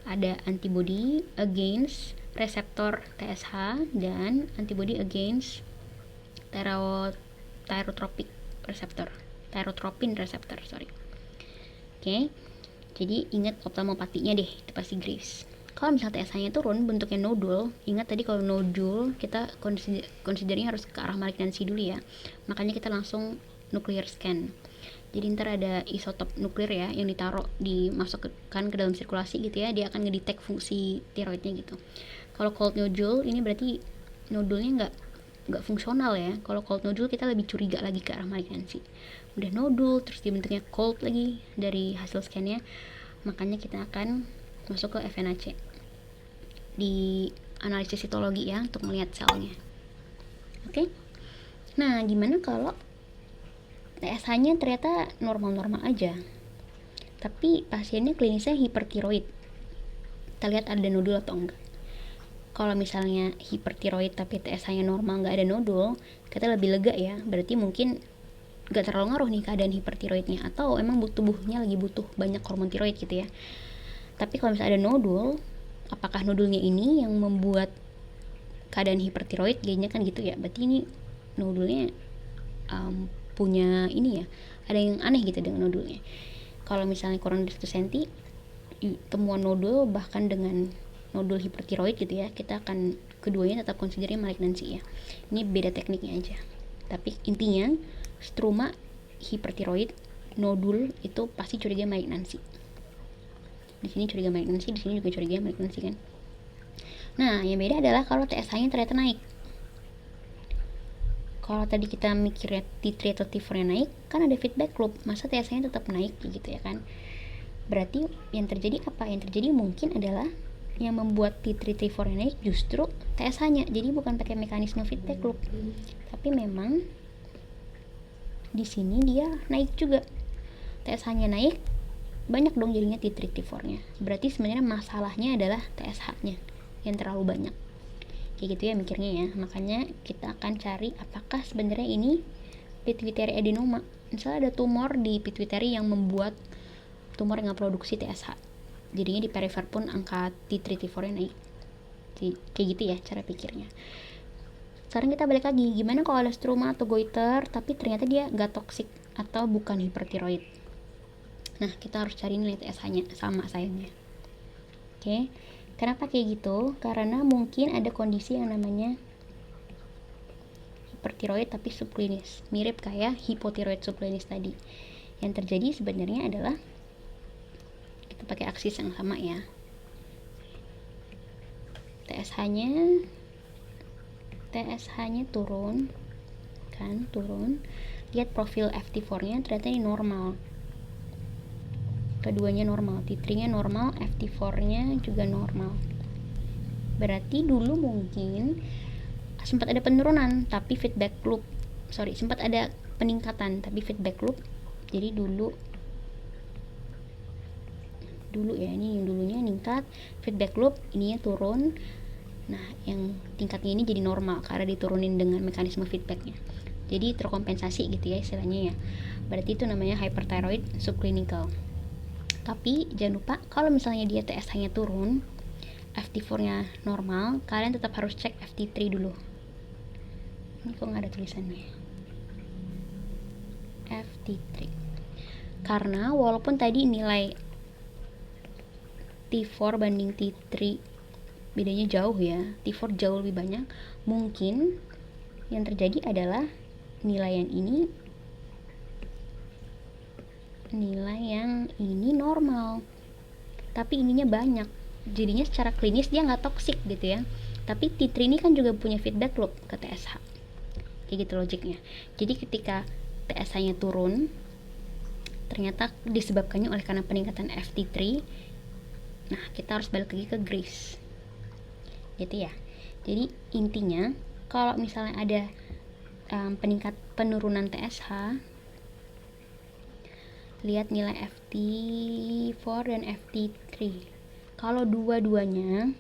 Ada antibody against reseptor TSH dan antibody against thyrotropin receptor, sorry. Oke, jadi ingat oftalmopatinya deh, itu pasti Graves. Kalau misalnya TSH-nya turun bentuknya nodul, ingat tadi kalau nodul kita considernya harus ke arah malignansi dulu ya, makanya kita langsung nuclear scan. Jadi ntar ada isotop nuklir ya yang dimasukkan ke dalam sirkulasi gitu ya, dia akan ngedetect fungsi tiroidnya gitu. Kalau cold nodule ini berarti nodulnya nggak fungsional ya. Kalau cold nodule kita lebih curiga lagi ke arah malignansi. Udah nodul terus dibentuknya cold lagi dari hasil scannya, makanya kita akan masuk ke FNAC di analisis sitologi ya untuk melihat selnya. Oke. Nah, gimana kalau TSH-nya ternyata normal-normal aja, tapi pasiennya klinisnya hipertiroid? Kita lihat ada nodul atau enggak. Kalau misalnya hipertiroid tapi TSH-nya normal, nggak ada nodul, kita lebih lega ya, berarti mungkin nggak terlalu ngaruh nih keadaan hipertiroidnya, atau emang tubuhnya lagi butuh banyak hormon tiroid gitu ya. Tapi kalau misalnya ada nodul, apakah nodulnya ini yang membuat keadaan hipertiroid? Kayaknya kan gitu ya, berarti ini nodulnya punya ini ya, ada yang aneh gitu dengan nodulnya. Kalau misalnya kurang dari 1 cm temuan nodul bahkan dengan nodul hipertiroid gitu ya, kita akan keduanya tetap considernya malignansi ya. Ini beda tekniknya aja, tapi intinya struma hipertiroid nodul itu pasti curiga malignansi. Di sini curiga malignansi, di sini juga curiga malignansi kan. Nah, yang beda adalah kalau TSH-nya ternyata naik. Kalau tadi kita mikirnya T3 atau T4 nya naik, kan ada feedback loop, masa TSH-nya tetap naik gitu ya kan. Berarti yang terjadi apa? Yang terjadi mungkin adalah yang membuat T3 T4 nya naik justru TSH-nya. Jadi bukan pakai mekanisme feedback loop, tapi memang di sini dia naik juga. TSH-nya naik, banyak dong jadinya T3 T4 nya. Berarti sebenarnya masalahnya adalah TSH-nya yang terlalu banyak. Kayak gitu ya mikirnya ya. Makanya kita akan cari apakah sebenarnya ini pituitary adenoma. Misalnya ada tumor di pituitary yang membuat tumor yang produksi TSH, jadinya di perifer pun angka T3 T4 nya naik. Kayak gitu ya cara pikirnya. Sekarang kita balik lagi, gimana kalau ada struma atau goiter tapi ternyata dia gak toksik atau bukan hipertiroid? Nah, kita harus cari nilai TSH-nya sama sayangnya. Oke. Kenapa kayak gitu? Karena mungkin ada kondisi yang namanya hipertiroid tapi subklinis, mirip kayak hipotiroid subklinis tadi. Yang terjadi sebenarnya adalah kita pakai aksis yang sama ya. TSH-nya turun kan, turun. Lihat profil FT4-nya ternyata ini normal. Keduanya normal, T3-nya normal, FT4-nya juga normal. Berarti dulu mungkin sempat ada penurunan tapi feedback loop. Sempat ada peningkatan tapi feedback loop. Jadi dulu ya, ini yang dulunya meningkat, feedback loop, ininya turun. Nah, yang tingkatnya ini jadi normal karena diturunin dengan mekanisme feedbacknya. Jadi terkompensasi gitu ya istilahnya ya. Berarti itu namanya hyperthyroid subclinical. Tapi jangan lupa kalau misalnya dia TSH-nya turun, FT4-nya normal, kalian tetap harus cek FT3 dulu. Ini kok nggak ada tulisannya? FT3. Karena walaupun tadi nilai T4 banding T3 bedanya jauh ya, T4 jauh lebih banyak, mungkin yang terjadi adalah nilai yang ini normal tapi ininya banyak, jadinya secara klinis dia nggak toksik gitu ya, tapi T3 ini kan juga punya feedback loop ke TSH, kayak gitu logiknya. Jadi ketika TSH-nya turun ternyata disebabkannya oleh karena peningkatan FT3, nah kita harus balik lagi ke Graves gitu ya. Jadi intinya kalau misalnya ada penurunan TSH, lihat nilai FT4 dan FT3. Kalau dua-duanya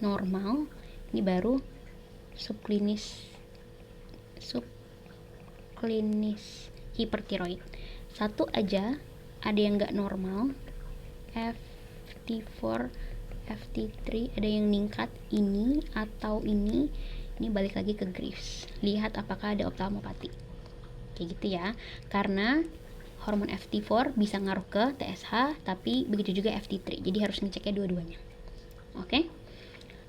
normal, ini baru subklinis hipertiroid. Satu aja ada yang nggak normal, FT4, FT3 ada yang meningkat, ini atau ini balik lagi ke Graves. Lihat apakah ada ophthalmopathy. Kayak gitu ya. Karena hormon FT4 bisa ngaruh ke TSH, tapi begitu juga FT3. Jadi harus ngeceknya dua-duanya. Oke.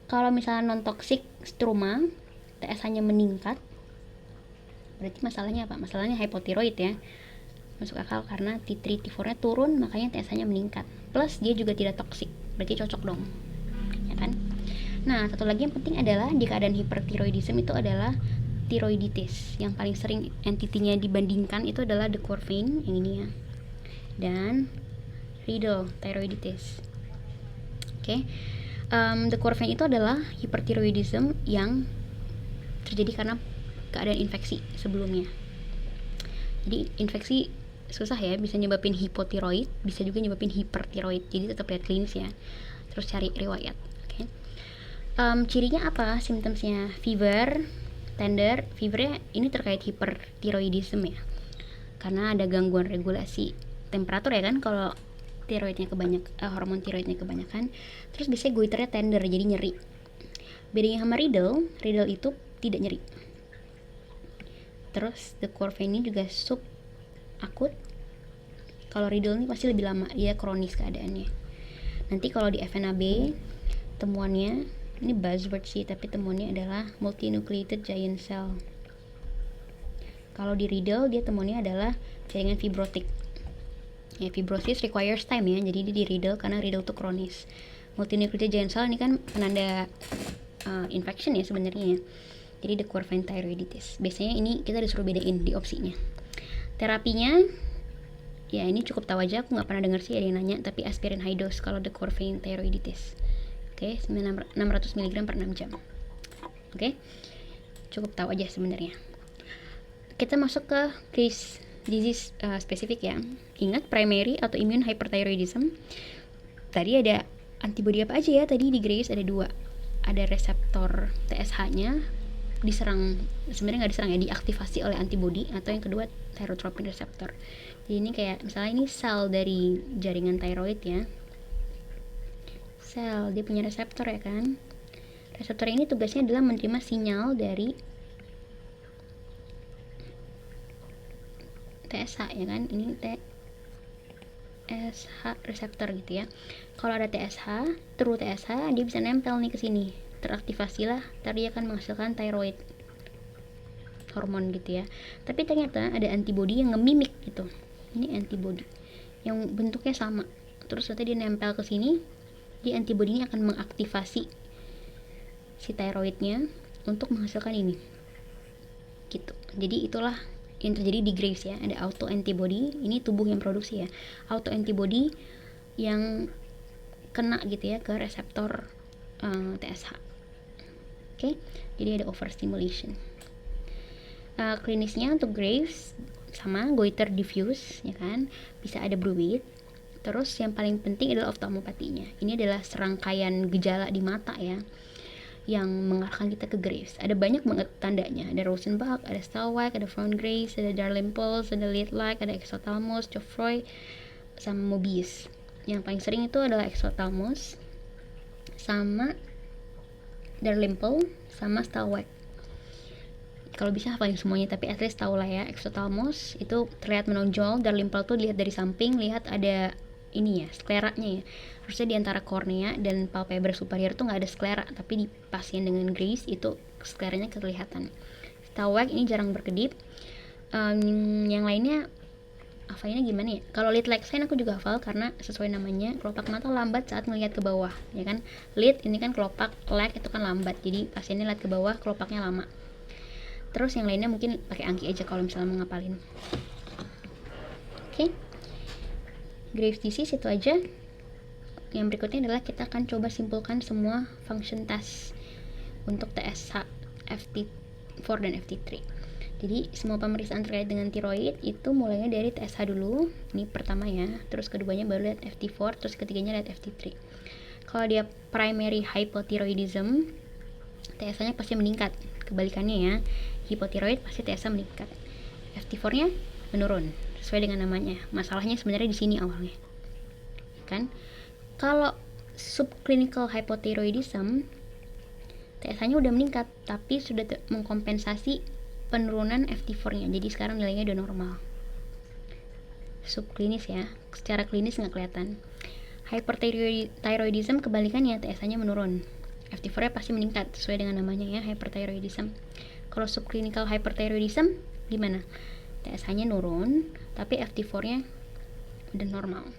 Kalau misalnya non-toxic struma, TSH-nya meningkat, berarti masalahnya apa? Masalahnya hypothyroid ya. Masuk akal karena T3, T4-nya turun, makanya TSH-nya meningkat. Plus dia juga tidak toksik, berarti cocok dong. Ya kan? Nah, satu lagi yang penting adalah di keadaan hipertiroidism itu adalah tiroiditis. Yang paling sering entitinya dibandingkan itu adalah De Quervain, yang ini ya, dan Riedel thyroiditis. Oke. De Quervain itu adalah hipertiroidism yang terjadi karena keadaan infeksi sebelumnya. Jadi infeksi susah ya, bisa nyebabin hipotiroid, bisa juga nyebabin hipertiroid. Jadi tetap lihat klinis ya. Terus cari riwayat. Oke. Cirinya apa? Symptomsnya fever, tender. Fevernya ini terkait hipertiroidism ya, karena ada gangguan regulasi temperatur ya kan, kalau tiroidnya hormon tiroidnya kebanyakan. Terus biasanya goiternya tender, jadi nyeri. Bedanya sama Riedel itu tidak nyeri. Terus De Quervain ini juga sub akut. Kalau Riedel ini pasti lebih lama, dia kronis keadaannya. Nanti kalau di FNAB temuannya, ini buzzword sih, tapi temuannya adalah multinucleated giant cell. Kalau di Riedel dia temuannya adalah jaringan fibrotik. Ya, fibrosis requires time ya, jadi dia di Riedel karena Riedel itu kronis. Multinucleated giant cell ini kan penanda infection ya sebenarnya. Jadi De Quervain thyroiditis. Biasanya ini kita disuruh bedain di opsinya. Terapinya ya ini cukup tahu aja, aku nggak pernah dengar sih ada yang nanya, tapi aspirin high dose kalau De Quervain thyroiditis. Oke, 600 mg per 6 jam. Oke, cukup tahu aja sebenarnya. Kita masuk ke Graves disease spesifik ya. Ingat primary atau immune hyperthyroidism. Tadi ada antibodi apa aja ya? Tadi di Graves ada 2. Ada reseptor TSH-nya diserang, sebenarnya nggak diserang ya, diaktifasi oleh antibodi, atau yang kedua thyrotropin receptor. Jadi ini kayak misalnya ini sel dari jaringan thyroid ya. Sel, dia punya reseptor ya kan. Reseptor ini tugasnya adalah menerima sinyal dari TSH ya kan. Ini TSH reseptor gitu ya. Kalau ada TSH, true TSH, dia bisa nempel nih ke sini. Teraktivasilah, ntar dia akan menghasilkan thyroid hormon gitu ya. Tapi ternyata ada antibodi yang ngemimik gitu. Ini antibodi yang bentuknya sama. Terus nanti dia nempel ke sini, di antibodi ini akan mengaktifasi si thyroidnya untuk menghasilkan ini gitu. Jadi itulah yang terjadi di Graves ya. Ada auto antibody, ini tubuh yang produksi ya, auto antibody yang kena gitu ya ke reseptor TSH. Oke, jadi ada overstimulation. Klinisnya untuk Graves sama goiter diffuse ya kan, bisa ada bruit. Terus yang paling penting adalah ophthalmopathinya. Ini adalah serangkaian gejala di mata ya, yang mengarahkan kita ke Graves. Ada banyak banget tandanya. Ada Rosenbach, ada Stalwag, ada Von Graves, ada Darlimples, ada Liedtke, ada exophthalmos, Geoffroy, sama Mobius. Yang paling sering itu adalah exophthalmos, sama Darlimple, sama Stalwag. Kalau bisa hafalin semuanya, tapi at least tahu lah ya. Exophthalmos itu terlihat menonjol, Darlimple tuh lihat dari samping, lihat ada ini ya, skleranya ya. Harusnya di antara kornea dan palpebra superior tuh nggak ada sklera, tapi di pasien dengan Graves itu skleranya kelihatan. Stalwag ini jarang berkedip. Yang lainnya hafalinnya gimana ya? Kalau Liedtke sign aku juga hafal karena sesuai namanya, kelopak mata lambat saat melihat ke bawah, ya kan? Lied ini kan kelopak, lag itu kan lambat, jadi pasiennya lihat ke bawah, kelopaknya lama. Terus yang lainnya mungkin pakai angki aja kalau misalnya mau ngapalin. Oke. Graves disease itu aja. Yang berikutnya adalah kita akan coba simpulkan semua function test untuk TSH, FT4 dan FT3. Jadi semua pemeriksaan terkait dengan tiroid itu mulainya dari TSH dulu, ini pertama ya, terus keduanya baru lihat FT4, terus ketiganya lihat FT3. Kalau dia primary hypothyroidism, TSH-nya pasti meningkat. Kebalikannya ya, hipotiroid pasti TSH meningkat. FT4-nya menurun, sesuai dengan namanya. Masalahnya sebenarnya di sini awalnya. Kan? Kalau subclinical hypothyroidism, TSH-nya udah meningkat, tapi sudah mengkompensasi penurunan FT4-nya. Jadi sekarang nilainya udah normal. Subklinis ya, secara klinis nggak kelihatan. Hyperthyroidism kebalikannya, TSH-nya menurun. FT4-nya pasti meningkat sesuai dengan namanya ya, hyperthyroidism. Kalau subclinical hyperthyroidism gimana? TSH-nya nurun, tapi FT4-nya udah normal.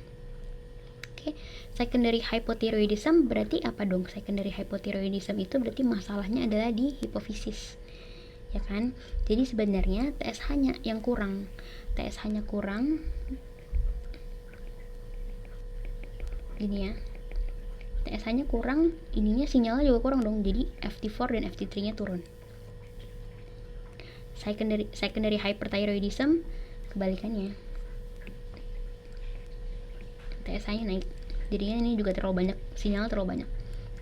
Oke, secondary hypothyroidism berarti apa dong? Secondary hypothyroidism itu berarti masalahnya adalah di hipofisis. Ya kan? Jadi sebenarnya TSH-nya yang kurang. TSH-nya kurang. Gini ya. TSH-nya kurang, ininya sinyalnya juga kurang dong. Jadi FT4 dan FT3-nya turun. Secondary hyperthyroidism kebalikannya. TSH-nya naik. Jadinya ini juga terlalu banyak, sinyal terlalu banyak.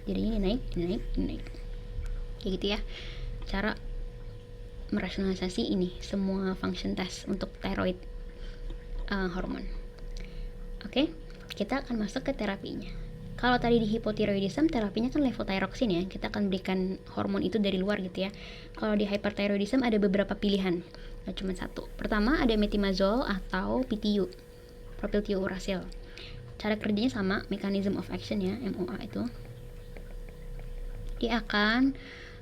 Jadinya ini naik. Kayak gitu ya. Cara merasionalisasi ini semua function test untuk thyroid hormon. Oke, kita akan masuk ke terapinya. Kalau tadi di hipotiroidism terapinya kan levothyroxine ya, kita akan berikan hormon itu dari luar gitu ya. Kalau di hyperthyroidism ada beberapa pilihan, nggak cuma satu. Pertama ada metimazole atau PTU, propylthiouracil. Cara kerjanya sama, mechanism of action ya, MOA itu. Dia akan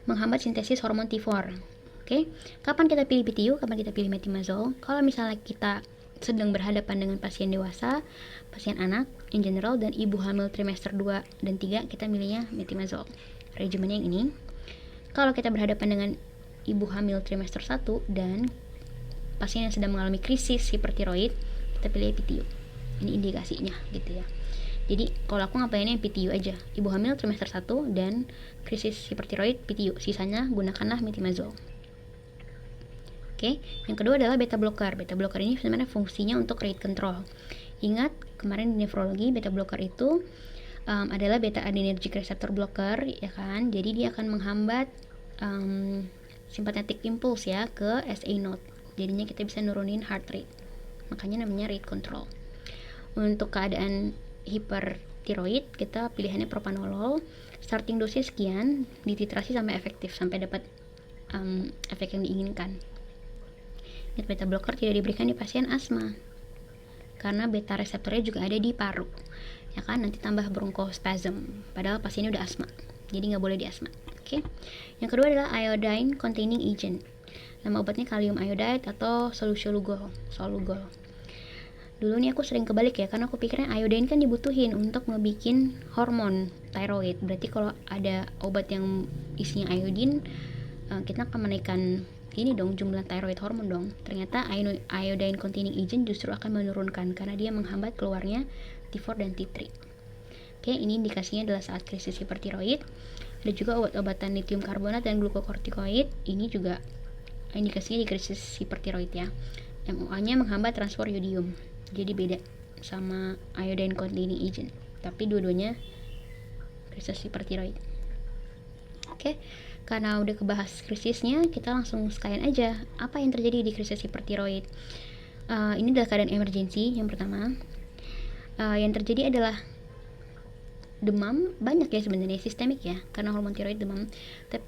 menghambat sintesis hormon T4. Oke, kapan kita pilih PTU, kapan kita pilih metimazole? Kalau misalnya kita sedang berhadapan dengan pasien dewasa, pasien anak in general, dan ibu hamil trimester 2 dan 3, kita milihnya metimazole. Regimennya yang ini. Kalau kita berhadapan dengan ibu hamil trimester 1 dan pasien yang sedang mengalami krisis hipertiroid, kita pilih PTU. Ini indikasinya gitu ya. Jadi kalau aku ngapainnya PTU aja. Ibu hamil trimester 1 dan krisis hipertiroid PTU. Sisanya gunakanlah metimazole. Oke, yang kedua adalah beta blocker. Beta blocker ini sebenarnya fungsinya untuk rate control. Ingat kemarin di nefrologi beta blocker itu adalah beta adrenergic receptor blocker ya kan. Jadi dia akan menghambat sympathetic impulse ya ke SA node. Jadinya kita bisa nurunin heart rate. Makanya namanya rate control. Untuk keadaan hipertiroid kita pilihannya propanolol. Starting dosisnya sekian, dititrasi sampai efektif sampai dapat efek yang diinginkan. Beta blocker tidak diberikan di pasien asma karena beta reseptornya juga ada di paru ya kan, nanti tambah bronchospasm padahal pasiennya udah asma, jadi nggak boleh di asma. Oke. Yang kedua adalah iodine containing agent. Nama obatnya kalium iodide atau solusolugol. Dulu nih aku sering kebalik ya, karena aku pikirnya iodine kan dibutuhin untuk ngebikin hormon thyroid. Berarti kalau ada obat yang isinya iodine, kita akan menaikkan ini dong jumlah thyroid hormon dong. Ternyata iodine containing agent justru akan menurunkan karena dia menghambat keluarnya T4 dan T3. Oke, ini indikasinya adalah saat krisis hipertiroid. Ada juga obat-obatan lithium karbonat dan glukokortikoid. Ini juga indikasinya di krisis hipertiroid ya. MOA-nya menghambat transport yodium. Jadi beda sama iodine containing agent. Tapi dua-duanya krisis hipertiroid. Oke. Karena udah kebahas krisisnya, kita langsung sekalian aja apa yang terjadi di krisis hipertiroid. Ini adalah keadaan emergensi yang pertama. Yang terjadi adalah demam, banyak ya sebenarnya, sistemik ya, karena hormon tiroid demam,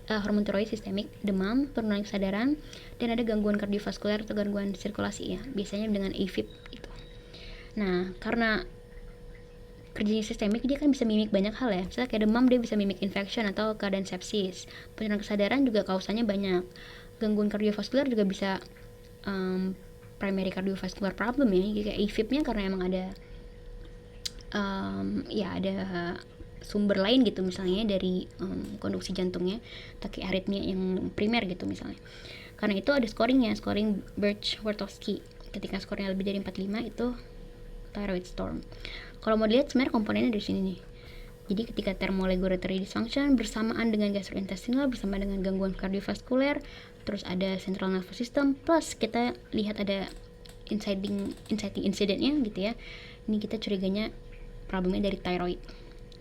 hormon tiroid sistemik, demam, penurunan kesadaran, dan ada gangguan kardiovaskuler atau gangguan sirkulasi ya, biasanya dengan AFib itu. Nah, karena kerjanya sistemik, dia kan bisa mimik banyak hal ya. Misalnya kayak demam, dia bisa mimik infection atau keadaan sepsis. Penurunan kesadaran juga kausanya banyak. Gangguan kardiovaskuler juga bisa primary cardiovascular problem ya. Kayak AFib-nya karena emang ada ada sumber lain gitu, misalnya dari konduksi jantungnya, tachyarrhythmia yang primer gitu misalnya. Karena itu ada scoringnya, scoring Birch-Wartowski. Ketika skornya lebih dari 45 itu thyroid storm. Kalau mau dilihat sebenarnya komponennya dari sini nih. Jadi ketika thermoregulatory dysfunction bersamaan dengan gastrointestinal, bersama dengan gangguan kardiovaskuler, terus ada central nervous system, plus kita lihat ada inciting incidentnya gitu ya. Ini kita curiganya problemnya dari thyroid.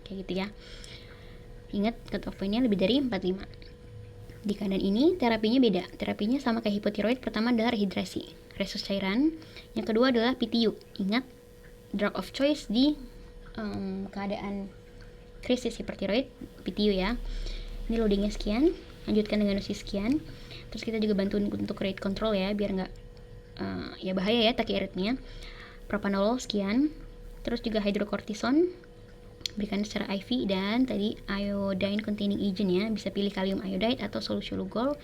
Kayak gitu ya. Ingat cut off point-nya lebih dari 45. Di keadaan ini terapinya beda. Terapinya sama kayak hipotiroid. Pertama adalah rehidrasi, resus cairan. Yang kedua adalah PTU. Ingat, drug of choice di keadaan krisis hipertiroid, PTU ya. Ini loadingnya sekian, lanjutkan dengan dosis sekian. Terus kita juga bantu untuk rate control ya, biar nggak ya bahaya ya tachyarrhythmia. Propanolol sekian. Terus juga hydrocortisone, berikan secara IV, dan tadi iodine containing agent ya, bisa pilih kalium iodide atau solusi lugol.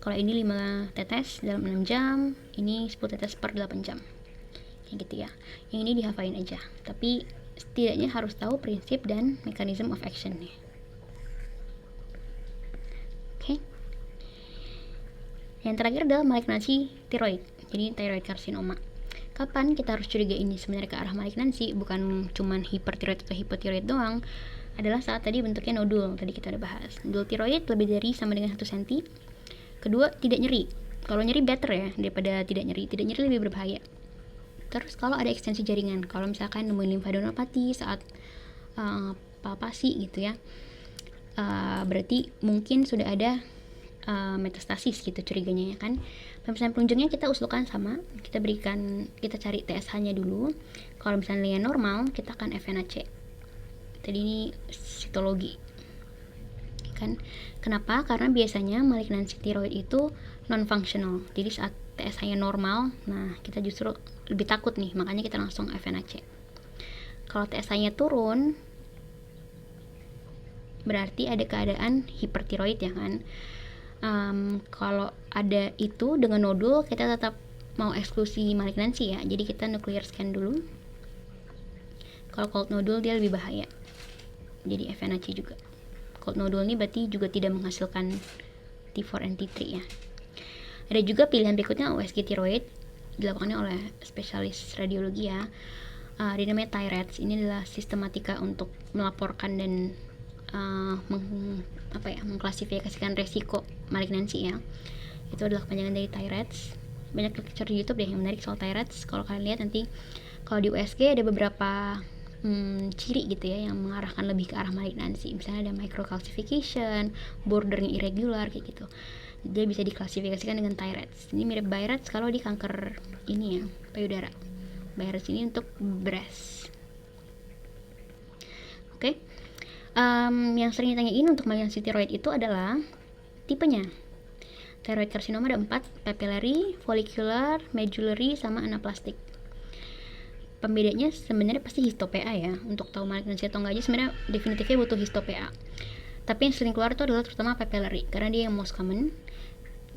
Kalau ini 5 tetes dalam 6 jam, ini 10 tetes per 8 jam. Kayak gitu ya. Yang ini dihafalin aja. Tapi setidaknya harus tahu prinsip dan mechanism of action-nya. Oke. Yang terakhir adalah malignansi tiroid. Jadi thyroid carcinoma. Kapan kita harus curiga ini sebenarnya ke arah malignansi, bukan cuman hipertiroid atau hipotiroid doang, adalah saat tadi bentuknya nodul. Tadi kita udah bahas. Nodul tiroid lebih dari sama dengan 1 cm. Kedua, tidak nyeri. Kalau nyeri better ya daripada tidak nyeri. Tidak nyeri lebih berbahaya. Terus kalau ada ekstensi jaringan, kalau misalkan nemuin limfadenopati saat palpasi gitu ya, berarti mungkin sudah ada metastasis gitu curiganya ya kan. Pemeriksaan penunjuknya kita usulkan sama, kita cari TSH-nya dulu. Kalau misalnya normal, kita akan FNAC. Tadi ini sitologi kan. Kenapa? Karena biasanya malignansi tiroid itu non functional. Jadi saat TSH-nya normal, nah kita justru lebih takut nih, makanya kita langsung FNAC. Kalau TSH-nya turun, berarti ada keadaan hipertiroid ya kan. Kalau ada itu dengan nodul, kita tetap mau eksklusi malignansi ya, jadi kita nuclear scan dulu. Kalau cold nodul dia lebih bahaya, jadi FNAC juga. Cold nodul ini berarti juga tidak menghasilkan T4 and T3 ya. Ada juga pilihan berikutnya USG tiroid, dilakukannya oleh spesialis radiologi ya. Dia namanya TIRADS. Ini adalah sistematika untuk melaporkan dan mengklasifikasikan resiko malignansi ya. Itu adalah kepanjangan dari TIRADS. Banyak lecture di YouTube deh yang menarik soal TIRADS. Kalau kalian lihat nanti, kalau di USG ada beberapa ciri gitu ya yang mengarahkan lebih ke arah malignansi. Misalnya ada microcalcification, bordernya irregular kayak gitu. Dia bisa diklasifikasikan dengan TIRADS. Ini mirip BI-RADS kalau di kanker ini ya, payudara. BI-RADS ini untuk breast. Oke. Yang sering ditanyain untuk malignansi tiroid itu adalah tipenya. Thyroid carcinoma ada 4, papillary, follicular, medullary, sama anaplastik. Pembedanya sebenarnya pasti histo-PA ya. Untuk tahu malignansi atau enggak aja sebenarnya definitifnya butuh histo-PA. Tapi yang sering keluar itu adalah terutama papillary, karena dia yang most common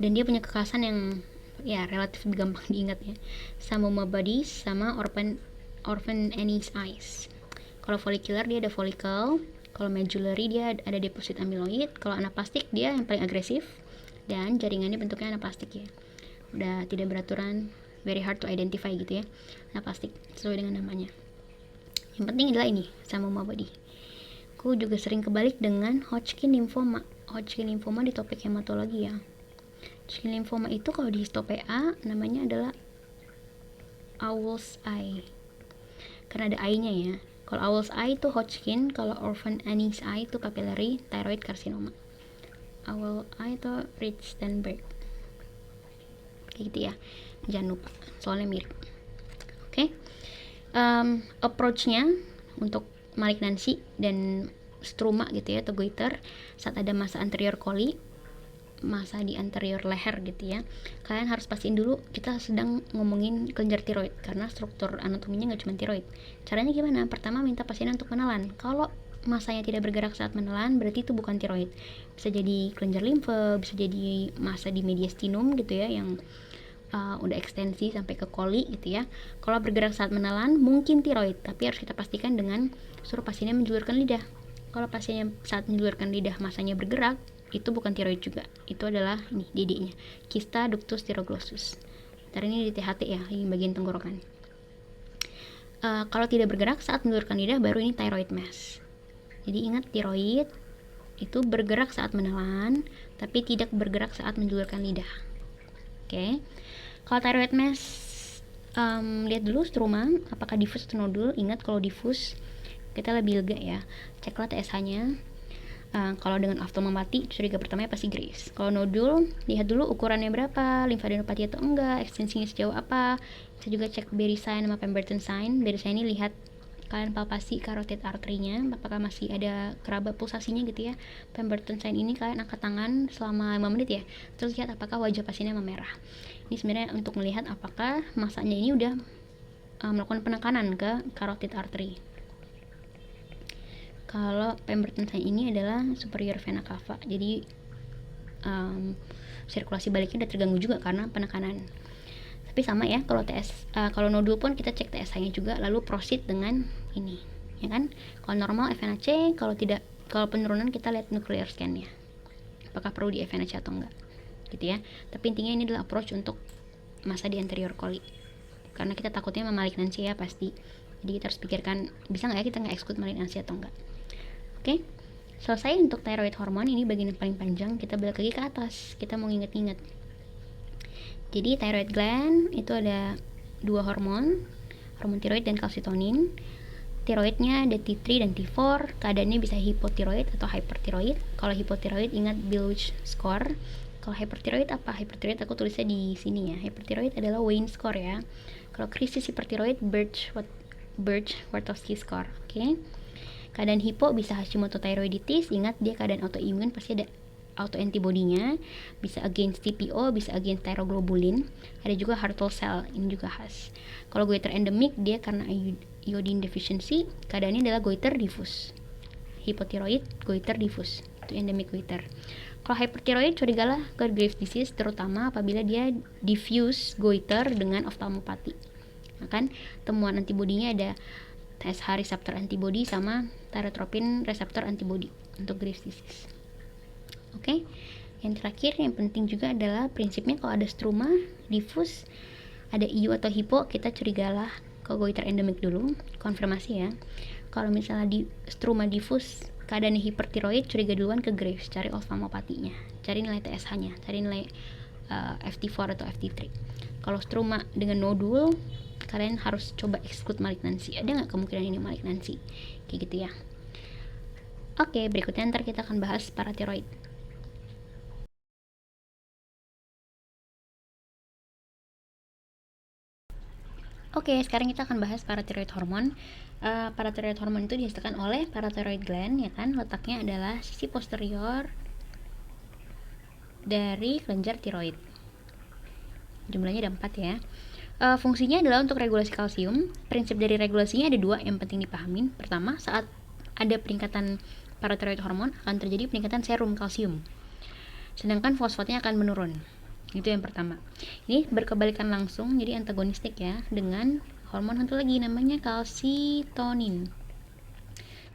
dan dia punya kekhasan yang ya relatif lebih gampang diingat ya. Samoma bodies sama orphan Annie's eyes. Kalau follicular dia ada follicle, kalau medullary dia ada deposit amyloid, kalau anaplastik dia yang paling agresif dan jaringannya bentuknya anaplastik ya. Udah tidak beraturan, very hard to identify gitu ya. Anaplastik sesuai dengan namanya. Yang penting adalah ini, samoma body. Aku juga sering kebalik dengan Hodgkin lymphoma. Hodgkin lymphoma di topik hematologi ya. Hodgkin lymphoma itu kalau di histo-PA namanya adalah owl's eye. Karena ada eye-nya ya. Kalau owl's eye itu Hodgkin, kalau orphan Annie's eye itu papillary thyroid carcinoma. Owl eye itu Richtsenberg. Kayak gitu ya. Jangan lupa, soalnya mirip. Oke. Approach-nya untuk malignansi dan struma gitu ya, atau goiter, saat ada masa anterior coli, masa di anterior leher gitu ya, kalian harus pastiin dulu kita sedang ngomongin kelenjar tiroid, karena struktur anatominya nggak cuma tiroid. Caranya gimana? Pertama, minta pasien untuk menelan. Kalau masanya tidak bergerak saat menelan, berarti itu bukan tiroid. Bisa jadi kelenjar limfe, bisa jadi masa di mediastinum gitu ya, yang udah ekstensi sampai ke koli gitu ya. Kalau bergerak saat menelan mungkin tiroid, tapi harus kita pastikan dengan suruh pasiennya menjulurkan lidah. Kalau pasiennya saat menjulurkan lidah masanya bergerak, itu bukan tiroid juga. Itu adalah nih DD-nya, Kista ductus thyroglossus. Ntar ini di THT ya, di bagian tenggorokan. Kalau tidak bergerak saat menjulurkan lidah, baru ini thyroid mass. Jadi ingat, tiroid itu bergerak saat menelan, tapi tidak bergerak saat menjulurkan lidah. Oke. Kalau thyroid mass, lihat dulu struma apakah diffuse atau nodul. Ingat, kalau diffuse kita lebih lega ya, ceklah TSH-nya. Kalau dengan oftalmopati, curiga pertamanya pasti Graves. Kalau nodul, lihat dulu ukurannya berapa, limfadenopati atau enggak, ekstensinya sejauh apa. Bisa juga cek Berry sign sama Pemberton sign. Berry sign ini lihat kalian palpasi carotid arterinya, apakah masih ada keraba pulsasinya gitu ya. Pemberton sign ini kalian angkat tangan selama 5 menit ya, terus lihat apakah wajah pasiennya memerah. Ini sebenarnya untuk melihat apakah masanya ini udah melakukan penekanan ke carotid artery. Kalau Pemberton sign ini adalah superior vena cava, jadi sirkulasi baliknya udah terganggu juga karena penekanan. Tapi sama ya, kalau nodul pun kita cek TSH-nya juga, lalu proceed dengan ini, ya kan? Kalau normal FNAC, kalau penurunan kita lihat nuclear scan-nya, apakah perlu di FNAC atau enggak, gitu ya. Tapi intinya ini adalah approach untuk masa di anterior coli, karena kita takutnya malignansi ya pasti. Jadi kita harus pikirkan, bisa nggak ya kita nge-exclude malignansi atau enggak. Oke, selesai untuk thyroid hormon. Ini bagian yang paling panjang. Kita balik lagi ke atas, kita mau inget-inget. Jadi thyroid gland itu ada 2 hormon tiroid dan kalsitonin. Tiroidnya ada T3 dan T4. Keadaannya bisa hipotiroid atau hypertiroid. Kalau hipotiroid ingat Bilge score. Kalau hypertiroid apa? Hypertiroid aku tulisnya di sini ya. Hypertiroid adalah Wayne score ya. Kalau krisis hipertiroid Birch-Wartowski score. Oke. Keadaan hipo bisa Hashimoto thyroiditis. Ingat, dia keadaan autoimun, pasti ada autoantibodinya, bisa against TPO, bisa against thyroglobulin. Ada juga Hartle cell, ini juga khas. Kalau goiter endemik, dia karena iodine deficiency, keadaannya adalah goiter diffuse. Hipotiroid, goiter diffuse, itu endemic goiter. Kalau hypertiroid, curigalah ke Graves disease, terutama apabila dia diffuse goiter dengan oftalmopati. Nah, kan temuan antibodinya ada TSH reseptor antibody sama thyrotropin reseptor antibody untuk Graves disease. Oke. Yang terakhir yang penting juga adalah prinsipnya kalau ada struma diffuse, ada IU atau hipo, kita curigalah ke goiter endemik dulu, konfirmasi ya. Kalau misalnya di struma diffuse keadaan hipertiroid, curiga duluan ke Graves, cari oftalmopatinya, cari nilai TSH-nya, cari nilai FT4 atau FT3. Kalau struma dengan nodul, kalian harus coba exclude malignansi. Ada nggak kemungkinan ini malignansi? Kayak gitu ya. Oke, berikutnya ntar kita akan bahas paratiroid. Oke, sekarang kita akan bahas paratiroid hormon. Paratiroid hormon itu dihasilkan oleh paratiroid gland, ya kan? Letaknya adalah sisi posterior dari kelenjar tiroid. Jumlahnya ada 4 ya. Fungsinya adalah untuk regulasi kalsium. Prinsip dari regulasinya ada 2 yang penting dipahamin. Pertama, saat ada peningkatan paratiroid hormon akan terjadi peningkatan serum kalsium, sedangkan fosfatnya akan menurun. Itu yang pertama. Ini berkebalikan langsung, jadi antagonistik ya, dengan hormon satu lagi namanya kalsitonin.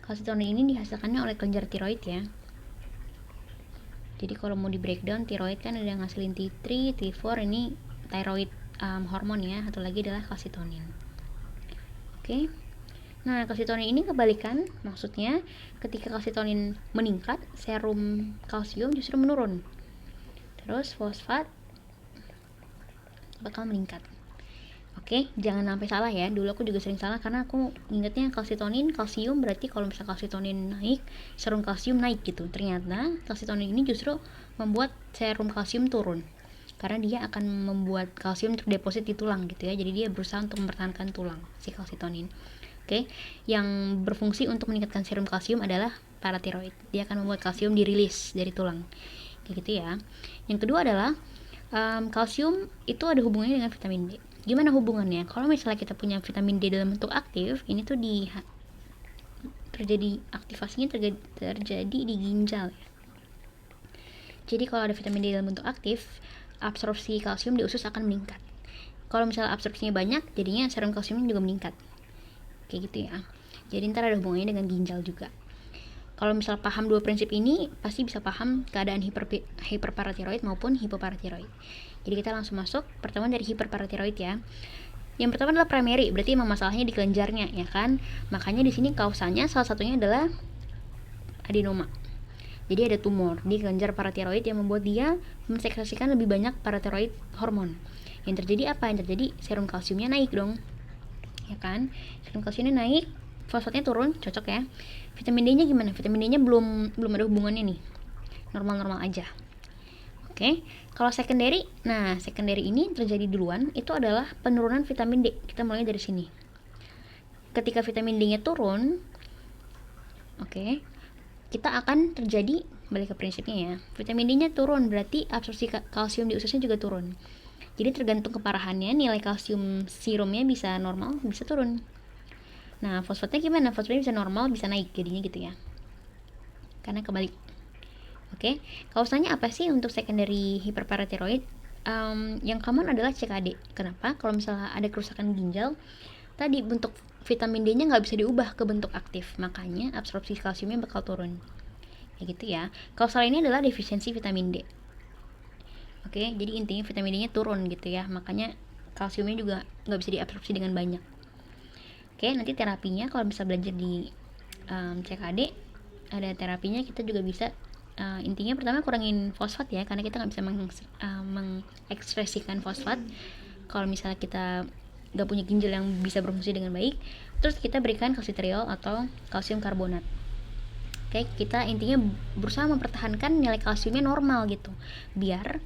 Kalsitonin ini dihasilkannya oleh kelenjar tiroid ya. Jadi kalau mau di breakdown, tiroid kan ada ngasilin T3, T4, ini thyroid hormon ya. Satu lagi adalah kalsitonin. Oke. Nah, kalsitonin ini kebalikan, maksudnya ketika kalsitonin meningkat, serum kalsium justru menurun. Terus fosfat bakal meningkat. Oke, jangan sampai salah ya. Dulu aku juga sering salah karena aku ingetnya kalsitonin, kalsium, berarti kalau misalnya kalsitonin naik, serum kalsium naik gitu. Ternyata kalsitonin ini justru membuat serum kalsium turun, karena dia akan membuat kalsium terdeposit di tulang gitu ya. Jadi dia berusaha untuk mempertahankan tulang, si kalsitonin. Oke, yang berfungsi untuk meningkatkan serum kalsium adalah paratiroid. Dia akan membuat kalsium dirilis dari tulang. Kayak gitu ya. Yang kedua adalah kalsium itu ada hubungannya dengan vitamin D. Gimana hubungannya? Kalau misalnya kita punya vitamin D dalam bentuk aktif, ini tuh terjadi aktivasinya terjadi di ginjal ya. Jadi kalau ada vitamin D dalam bentuk aktif, absorpsi kalsium di usus akan meningkat. Kalau misalnya absorpsinya banyak, jadinya serum kalsiumnya juga meningkat. Kayak gitu ya. Jadi ntar ada hubungannya dengan ginjal juga. Kalau misal paham 2 prinsip ini, pasti bisa paham keadaan hiperparatiroid maupun hipoparatiroid. Jadi kita langsung masuk. Pertama dari hiperparatiroid ya. Yang pertama adalah primary, berarti memang masalahnya di kelenjarnya ya kan. Makanya di sini kausanya salah satunya adalah adenoma. Jadi ada tumor di kelenjar paratiroid yang membuat dia mensekresikan lebih banyak paratiroid hormon. Yang terjadi apa? Yang terjadi serum kalsiumnya naik dong, ya kan? Serum kalsiumnya naik, fosfatnya turun, cocok ya. Vitamin D-nya gimana? Vitamin D-nya belum ada hubungannya nih, normal-normal aja. Oke, kalau secondary, nah secondary ini terjadi duluan, itu adalah penurunan vitamin D. Kita mulai dari sini. Ketika vitamin D-nya turun, oke, kita akan terjadi, balik ke prinsipnya ya, vitamin D-nya turun, berarti absorpsi kalsium di ususnya juga turun. Jadi tergantung keparahannya, nilai kalsium serumnya bisa normal, bisa turun. Nah, fosfatnya gimana? Fosfatnya bisa normal, bisa naik jadinya gitu ya, karena kebalik. Oke, kausanya apa sih untuk secondary hyperparathyroid? Yang common adalah CKD. Kenapa? Kalau misalnya ada kerusakan ginjal, tadi bentuk vitamin D-nya nggak bisa diubah ke bentuk aktif, makanya absorpsi kalsiumnya bakal turun. Ya gitu ya. Kausal ini adalah defisiensi vitamin D. Oke, jadi intinya vitamin D-nya turun gitu ya, makanya kalsiumnya juga nggak bisa diabsorpsi dengan banyak. Oke, nanti terapinya kalau bisa belajar di CKD, ada terapinya, kita juga bisa intinya pertama kurangin fosfat ya, karena kita nggak bisa mengekspresikan fosfat kalau misalnya kita nggak punya ginjal yang bisa berfungsi dengan baik. Terus kita berikan kalsitriol atau kalsium karbonat. Oke, kita intinya berusaha mempertahankan nilai kalsiumnya normal gitu, biar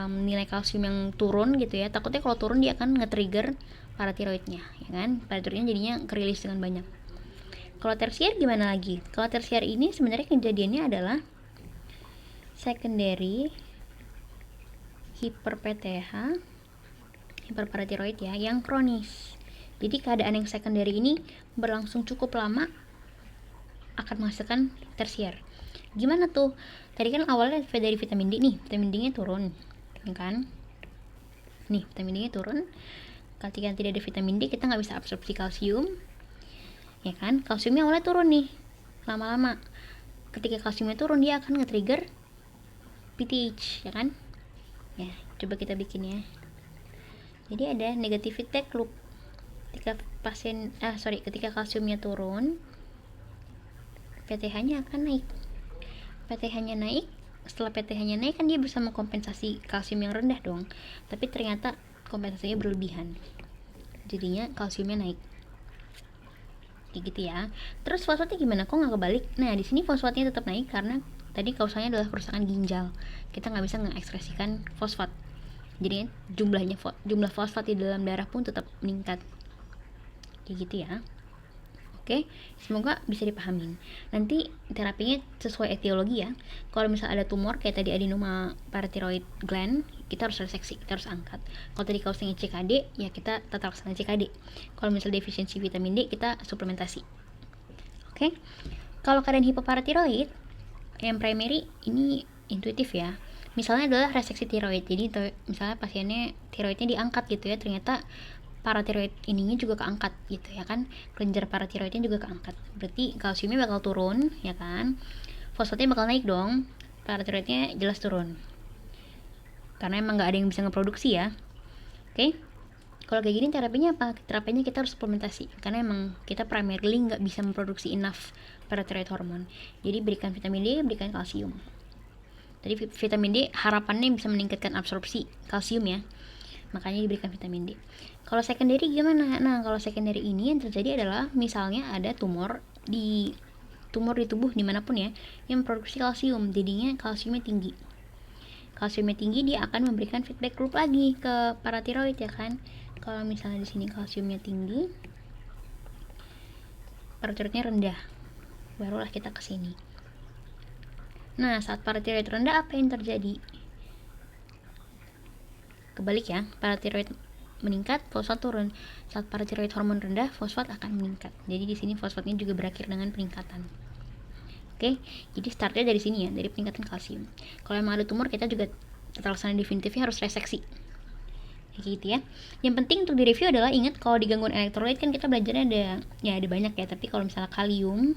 nilai kalsium yang turun gitu ya, takutnya kalau turun dia akan nge-trigger paratiroidnya, ya kan? Paratiroidnya jadinya kerilis dengan banyak. Kalau tersier gimana lagi? Kalau tersier ini sebenarnya kejadiannya adalah secondary hiper-PTH, hiperparatiroid ya, yang kronis. Jadi keadaan yang secondary ini berlangsung cukup lama akan menghasilkan tersier. Gimana tuh? Tadi kan awalnya dari vitamin D nih, vitamin D-nya turun, kan? Nih, vitamin D-nya turun. Ketika tidak ada vitamin D, kita nggak bisa absorpsi kalsium, ya kan? Kalsiumnya awalnya turun nih, lama-lama. Ketika kalsiumnya turun, dia akan nge-trigger PTH, ya kan? Ya, coba kita bikin ya. Jadi ada negative feedback loop. Ketika kalsiumnya turun, PTH-nya akan naik. PTH-nya naik, setelah PTH-nya naik kan dia bisa mengkompensasi kalsium yang rendah dong. Tapi ternyata kompensasinya berlebihan. Jadinya kalsiumnya naik. Gitu ya. Terus fosfatnya gimana? Kok nggak kebalik? Nah, di sini fosfatnya tetap naik karena tadi kausanya adalah kerusakan ginjal. Kita nggak bisa mengekspresikan fosfat. Jadi jumlah fosfat di dalam darah pun tetap meningkat. Gitu ya. Oke, semoga bisa dipahamin. Nanti terapinya sesuai etiologi ya. Kalau misalnya ada tumor kayak tadi adenoma parathyroid gland, kita harus reseksi, kita harus angkat. Kalau tadi kausnya CKD, ya kita tata laksana CKD. Kalau misalnya defisiensi vitamin D, kita suplementasi. Oke. Kalau keadaan hipoparathyroid yang primary ini intuitif ya. Misalnya adalah reseksi tiroid. Jadi misalnya pasiennya tiroidnya diangkat gitu ya, ternyata paratiroid ininya juga keangkat gitu ya kan, kelenjar paratiroidnya juga keangkat, berarti kalsiumnya bakal turun ya kan, fosfatnya bakal naik dong, paratiroidnya jelas turun karena emang nggak ada yang bisa ngeproduksi ya. Oke, kalau kayak gini terapinya apa? Terapinya kita harus suplementasi karena emang kita primarily nggak bisa memproduksi enough paratiroid hormon, jadi berikan vitamin D, berikan kalsium. Tadi vitamin D harapannya bisa meningkatkan absorpsi kalsium ya, makanya diberikan vitamin D. Kalau secondary gimana? Nah, kalau secondary ini yang terjadi adalah misalnya ada tumor di tubuh dimanapun ya yang memproduksi kalsium, jadinya kalsiumnya tinggi. Kalsiumnya tinggi, dia akan memberikan feedback loop lagi ke paratiroid ya kan. Kalau misalnya di sini kalsiumnya tinggi, paratiroidnya rendah, barulah kita ke sini. Nah, saat paratiroid rendah apa yang terjadi? Kebalik ya, paratiroid meningkat, fosfat turun. Saat paratiroid hormon rendah, fosfat akan meningkat. Jadi di sini fosfatnya juga berakhir dengan peningkatan. Oke, jadi startnya dari sini ya, dari peningkatan kalsium. Kalau emang ada tumor, kita juga tata laksana definitifnya harus reseksi. Kayak gitu ya. Yang penting untuk direview adalah ingat kalau di gangguan elektrolit kan kita belajarnya ada banyak ya, tapi kalau misalnya kalium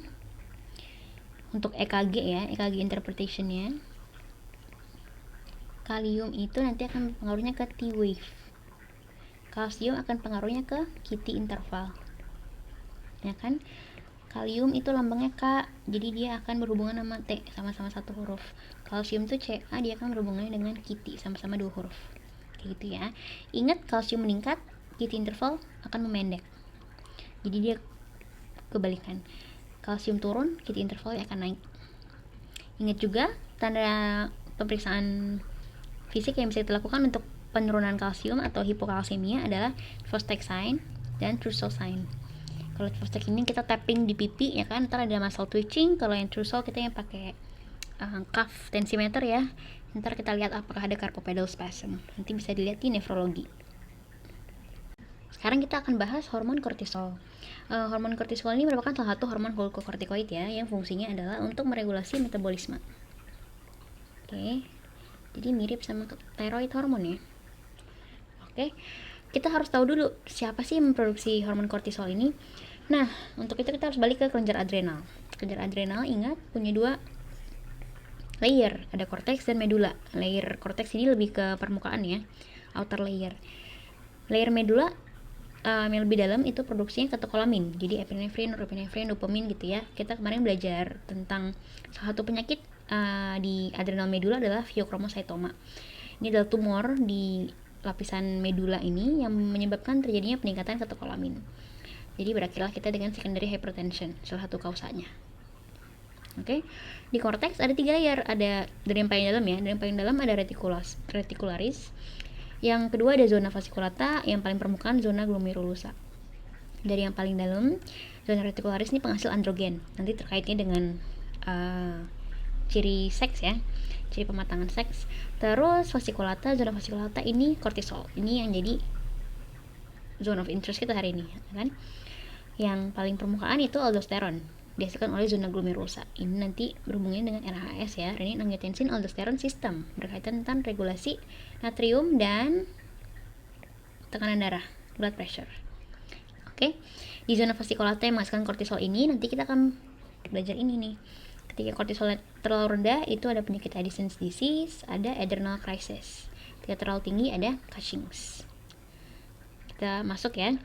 untuk EKG ya, EKG interpretationnya, kalium itu nanti akan pengaruhnya ke T-wave. Kalsium akan pengaruhnya ke QT interval. Ya kan? Kalium itu lambangnya K, jadi dia akan berhubungan sama T, sama-sama satu huruf. Kalsium itu Ca, dia akan berhubungannya dengan KT, sama-sama dua huruf. Kayak gitu ya. Ingat, kalsium meningkat, KT interval akan memendek. Jadi dia kebalikan. Kalsium turun, KT interval akan naik. Ingat juga tanda pemeriksaan fisik yang bisa dilakukan untuk penurunan kalsium atau hipokalsemia adalah Fostek sign dan Trussell sign. Kalau Fostek ini kita tapping di pipi ya kan, ntar ada muscle twitching. Kalau yang Trussell kita yang pakai cuff tensimeter ya, ntar kita lihat apakah ada carpopedal spasm, nanti bisa dilihat di nefrologi. Sekarang kita akan bahas hormon kortisol. Hormon kortisol ini merupakan salah satu hormon glukokortikoid ya, yang fungsinya adalah untuk meregulasi metabolisme. Oke, jadi mirip sama thyroid hormon ya. Oke, kita harus tahu dulu siapa sih yang memproduksi hormon kortisol ini. Nah, untuk itu kita harus balik ke kelenjar adrenal. Kelenjar adrenal, ingat, punya dua layer, ada korteks dan medula. Layer korteks ini lebih ke permukaan ya, outer layer. Layer medula yang lebih dalam itu produksinya katekolamin, jadi epinefrin, norepinefrin, dopamin gitu ya. Kita kemarin belajar tentang salah satu penyakit di adrenal medula adalah pheochromocytoma. Ini adalah tumor di lapisan medula ini yang menyebabkan terjadinya peningkatan katekolamin. Jadi berakhirlah kita dengan secondary hypertension, salah satu kausanya. Oke, di korteks ada 3 layer, ada dari yang paling dalam ya, dari yang paling dalam ada reticularis, yang kedua ada zona fasciculata, yang paling permukaan zona glomerulusa. Dari yang paling dalam, zona reticularis ini penghasil androgen, nanti terkaitnya dengan ciri seks ya, ciri pematangan seks. Terus fasciculata, zona fasciculata ini kortisol, ini yang jadi zone of interest kita hari ini kan. Yang paling permukaan itu aldosteron, dihasilkan oleh zona glomerulosa. Ini nanti berhubungan dengan RHS ya, renin angiotensin aldosteron system, berkaitan tentang regulasi natrium dan tekanan darah, blood pressure. Oke, di zona fasciculata yang menghasilkan kortisol ini nanti kita akan belajar ini nih. Ketika kortisol terlalu rendah itu ada penyakit Addison's disease, ada adrenal crisis. Ketika terlalu tinggi ada Cushing's. Kita masuk ya.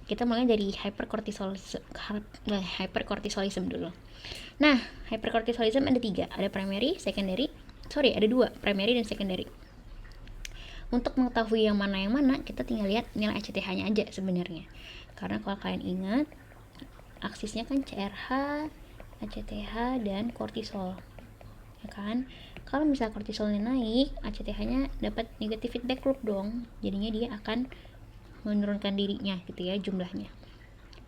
Kita mulai dari hyperkortisolism dulu. Nah, hyperkortisolism ada 3, ada primary, secondary. Ada 2, primary dan secondary. Untuk mengetahui yang mana, kita tinggal lihat nilai ACTH-nya aja sebenarnya. Karena kalau kalian ingat, aksisnya kan CRH, ACTH, dan kortisol. Ya kan? Kalau misalnya kortisolnya naik, ACTH-nya dapat negative feedback loop dong. Jadinya dia akan menurunkan dirinya gitu ya, jumlahnya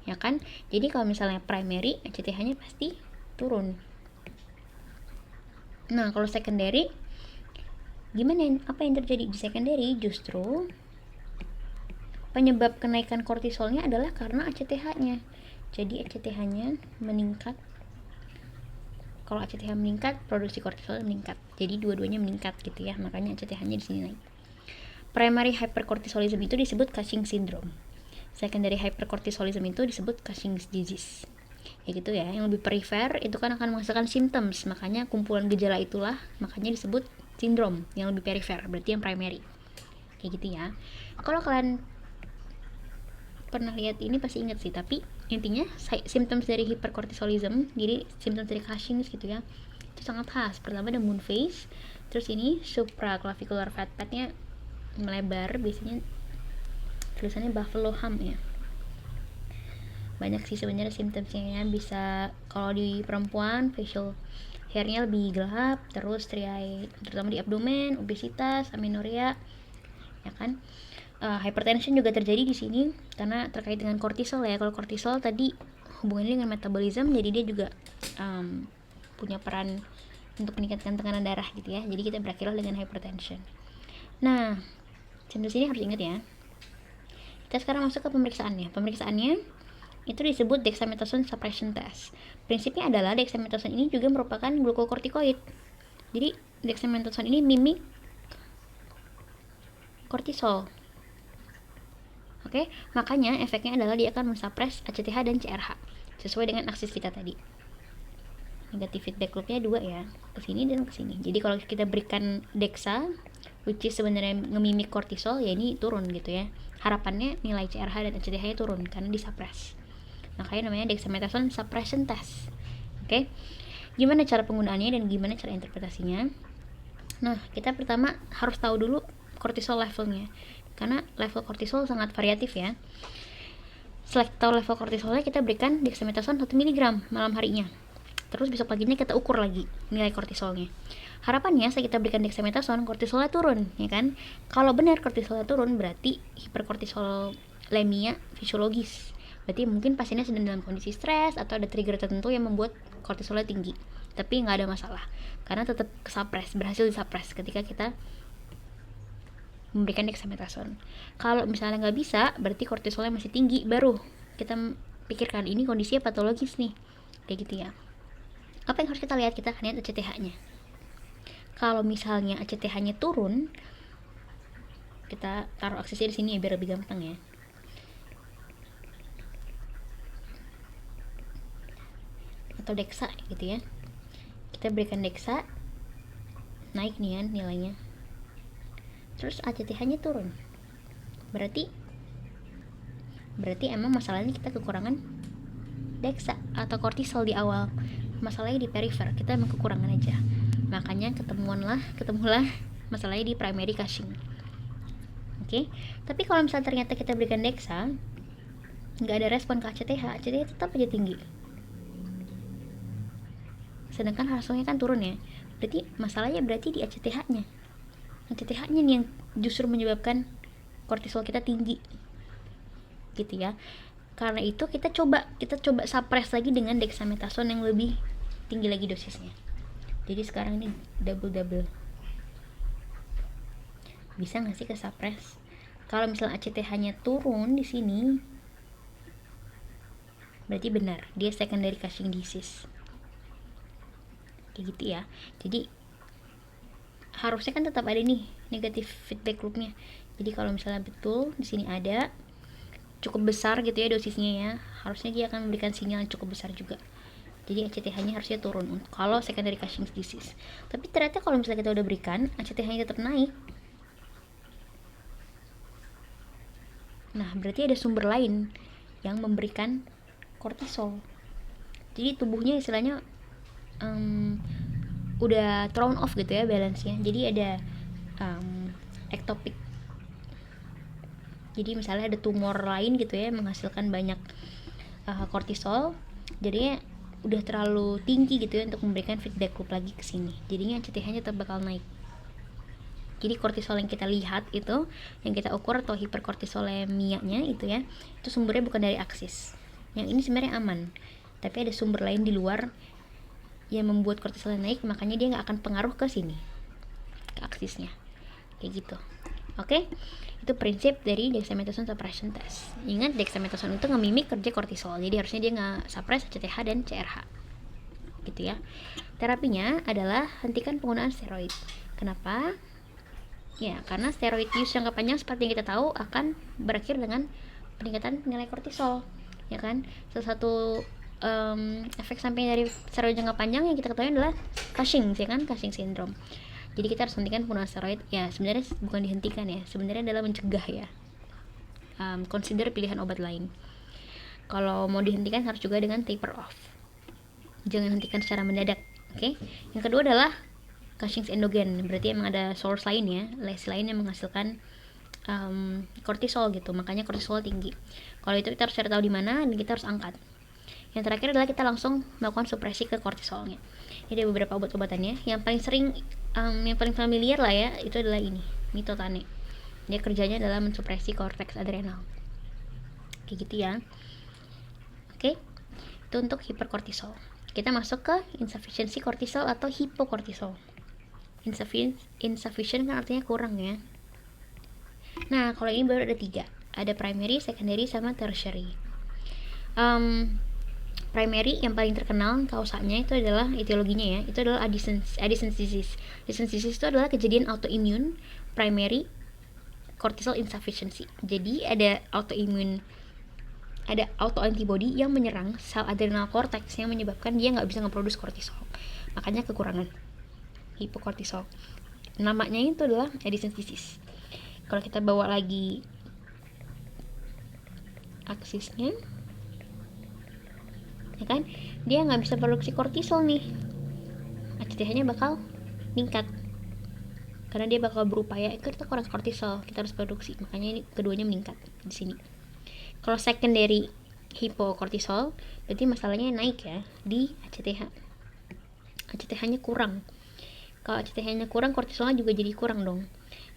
ya kan. Jadi kalau misalnya primary, ACTH-nya pasti turun. Nah, kalau secondary gimana, apa yang terjadi di secondary? Justru penyebab kenaikan kortisolnya adalah karena ACTH-nya. Jadi ACTH-nya meningkat. Kalau ACTH meningkat, produksi kortisol meningkat. Jadi dua-duanya meningkat gitu ya, makanya ACTH-nya di sini naik. Primary hypercortisolism itu disebut Cushing's syndrome. Secondary hypercortisolism itu disebut Cushing's disease. Ya gitu ya, yang lebih perifer itu kan akan menghasilkan symptoms, makanya kumpulan gejala itulah makanya disebut sindrom. Yang lebih perifer berarti yang primary. Kayak gitu ya. Kalau kalian pernah lihat ini pasti ingat sih, tapi intinya symptoms dari hypercortisolism, jadi symptoms dari Cushing's gitu ya, itu sangat khas. Pertama ada moon face, terus ini supraclavicular fat pad-nya melebar, biasanya tulisannya buffalo hump ya. Banyak sih sebenarnya symptomsnya ya. Bisa kalau di perempuan facial hairnya lebih gelap, terus striae terutama di abdomen, obesitas, amenorrhea ya kan. Hypertension juga terjadi di sini karena terkait dengan kortisol ya. Kalau kortisol tadi hubungannya dengan metabolism, jadi dia juga punya peran untuk meningkatkan tekanan darah gitu ya. Jadi kita berakhirlah dengan hypertension. Nah, symptoms ini harus ingat ya. Kita sekarang masuk ke pemeriksaannya. Pemeriksaannya itu disebut dexamethasone suppression test. Prinsipnya adalah dexamethasone ini juga merupakan glukokortikoid. Jadi dexamethasone ini mimik kortisol. Oke, makanya efeknya adalah dia akan mensuppress ACTH dan CRH sesuai dengan aksis kita tadi. Negative feedback loop-nya 2 ya, ke sini dan ke sini. Jadi kalau kita berikan dexa, which is sebenarnya ngemimik kortisol, ya ini turun gitu ya. Harapannya nilai CRH dan ACTH-nya turun karena disuppress. Makanya namanya dexamethasone suppression test. Oke. Gimana cara penggunaannya dan gimana cara interpretasinya? Nah, kita pertama harus tahu dulu kortisol levelnya. Karena level kortisol sangat variatif ya. Setelah tahu level kortisolnya, kita berikan dexamethasone 1 mg malam harinya. Terus besok paginya kita ukur lagi nilai kortisolnya. Harapannya setelah kita berikan dexamethasone, kortisolnya turun, ya kan? Kalau benar kortisolnya turun, berarti hiperkortisolemia fisiologis. Berarti mungkin pasiennya sedang dalam kondisi stres atau ada trigger tertentu yang membuat kortisolnya tinggi. Tapi nggak ada masalah, karena tetap berhasil disuppress ketika kita memberikan dexamethasone. Kalau misalnya nggak bisa, berarti kortisolnya masih tinggi, baru kita pikirkan ini kondisinya patologis nih, kayak gitu ya. Apa yang harus kita lihat? Kita akan lihat ACTH-nya. Kalau misalnya ACTH-nya turun, kita taruh aksesnya di sini ya biar lebih gampang ya. Atau dexa gitu ya. Kita berikan dexa, naik nih kan nilainya. Terus ACTH-nya turun. Berarti emang masalahnya kita kekurangan dexa atau kortisol di awal. Masalahnya di perifer, kita emang kekurangan aja. Makanya ketemulah masalahnya di primary Cushing. Oke. Tapi kalau misalnya ternyata kita berikan dexa, nggak ada respon ke ACTH tetap aja tinggi. Sedangkan hasilnya kan turun ya. Berarti masalahnya di ACTH-nya. ACTH-nya nih yang justru menyebabkan kortisol kita tinggi. Gitu ya. Karena itu kita coba suppress lagi dengan dexamethasone yang lebih tinggi lagi dosisnya. Jadi sekarang ini double. Bisa nggak sih ke suppress? Kalau misalnya ACTH-nya turun di sini, berarti benar dia secondary Cushing disease. Kayak gitu ya. Jadi harusnya kan tetap ada nih negatif feedback loop-nya. Jadi kalau misalnya betul di sini ada cukup besar gitu ya dosisnya ya, harusnya dia akan memberikan sinyal yang cukup besar juga. Jadi ACTH-nya harusnya turun kalau secondary Cushing disease. Tapi ternyata kalau misalnya kita udah berikan, ACTH-nya tetap naik. Nah, berarti ada sumber lain yang memberikan kortisol. Jadi tubuhnya istilahnya udah thrown off gitu ya balance-nya. Jadi ada ectopic. Jadi misalnya ada tumor lain gitu ya menghasilkan banyak kortisol, jadinya udah terlalu tinggi gitu ya untuk memberikan feedback loop lagi ke sini. Jadinya ACTH-nya tetap bakal naik. Jadi kortisol yang kita lihat itu, yang kita ukur atau hiperkortisolemianya itu ya, itu sumbernya bukan dari aksis. Yang ini sebenarnya aman, tapi ada sumber lain di luar yang membuat kortisolnya naik, makanya dia nggak akan pengaruh ke sini, ke aksisnya, kayak gitu. Oke, itu prinsip dari dexamethasone suppression test. Ingat, dexamethasone itu nge-mimic kerja kortisol, jadi harusnya dia nge-suppress ACTH dan CRH, gitu ya. Terapinya adalah hentikan penggunaan steroid. Kenapa? Ya, karena steroid use jangka panjang seperti yang kita tahu akan berakhir dengan peningkatan nilai kortisol, ya kan? Salah satu efek samping dari steroid jangka panjang yang kita ketahui adalah Cushing, ya kan? Cushing syndrome. Jadi kita harus hentikan penggunaan steroid. Ya, sebenarnya bukan dihentikan ya, sebenarnya adalah mencegah ya. Consider pilihan obat lain. Kalau mau dihentikan harus juga dengan taper off. Jangan hentikan secara mendadak, oke? Yang kedua adalah Cushing endogen, berarti emang ada source lain ya, lesi lain yang menghasilkan kortisol gitu, makanya kortisol tinggi. Kalau itu kita harus cari tahu di mana dan kita harus angkat. Yang terakhir adalah kita langsung melakukan supresi ke kortisolnya. Jadi ada beberapa obat-obatannya. Yang paling sering, yang paling familiar lah ya, itu adalah ini, mitotane. Dia kerjanya adalah mensupresi korteks adrenal. Kayak gitu ya. Oke, itu untuk hiperkortisol. Kita masuk ke insufficiency kortisol atau hipokortisol. Insufficient kan artinya kurang ya. Nah, kalau ini baru ada 3. Ada primary, secondary, sama tertiary. Primary yang paling terkenal kausanya itu adalah etiologinya ya, itu adalah Addison's disease. Addison's disease itu adalah kejadian autoimmune primary cortisol insufficiency. Jadi ada autoantibody yang menyerang sel adrenal cortex yang menyebabkan dia nggak bisa ngeproduksi kortisol. Makanya kekurangan hipokortisol. Namanya itu adalah Addison's disease. Kalau kita bawa lagi aksisnya, ya kan? Dia nggak bisa produksi kortisol nih, ACTH-nya bakal meningkat karena dia bakal berupaya kita kurang kortisol, kita harus produksi, makanya ini keduanya meningkat di sini. Kalau secondary hipokortisol berarti masalahnya naik ya di ACTH, ACTH-nya kurang. Kalau ACTH-nya kurang, kortisolnya juga jadi kurang dong.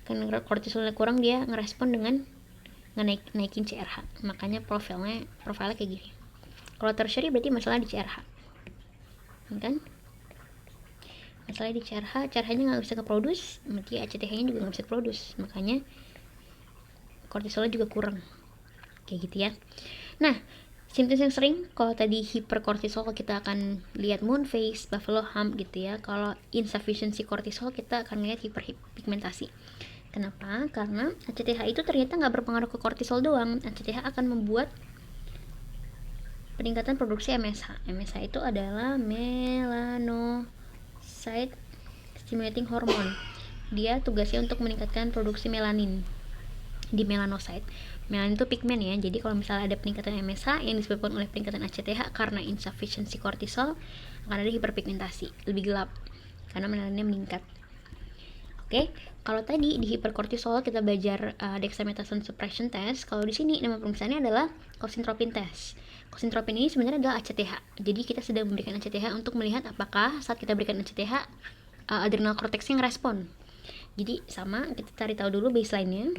Karena kortisolnya kurang, dia ngerespon dengan naikin CRH, makanya profilnya kayak gini. Kalau tertiary berarti masalah di CRH, kan? Masalah di CRH, CRH-nya nggak bisa ngeproduce, berarti ACTH-nya juga nggak bisa produce, makanya kortisolnya juga kurang, kayak gitu ya. Nah, simptom yang sering kalau tadi hiperkortisol kita akan lihat moon face, buffalo hump gitu ya. Kalau insufficiency kortisol kita akan lihat hiperpigmentasi. Kenapa? Karena ACTH itu ternyata nggak berpengaruh ke kortisol doang. ACTH akan membuat peningkatan produksi MSH. MSH itu adalah melanocyte stimulating hormone. Dia tugasnya untuk meningkatkan produksi melanin di melanocyte. Melanin itu pigmen ya. Jadi kalau misalnya ada peningkatan MSH yang disebabkan oleh peningkatan ACTH karena insufficiency kortisol, akan ada hiperpigmentasi, lebih gelap karena melaninnya meningkat. Oke, kalau tadi di hiperkortisol kita belajar dexamethasone suppression test. Kalau di sini nama pemeriksaannya adalah cosyntropin test. Cosyntropin ini sebenarnya adalah ACTH. Jadi kita sedang memberikan ACTH untuk melihat apakah saat kita berikan ACTH adrenal cortex-nya ngerespon. Jadi sama, kita cari tahu dulu baseline-nya.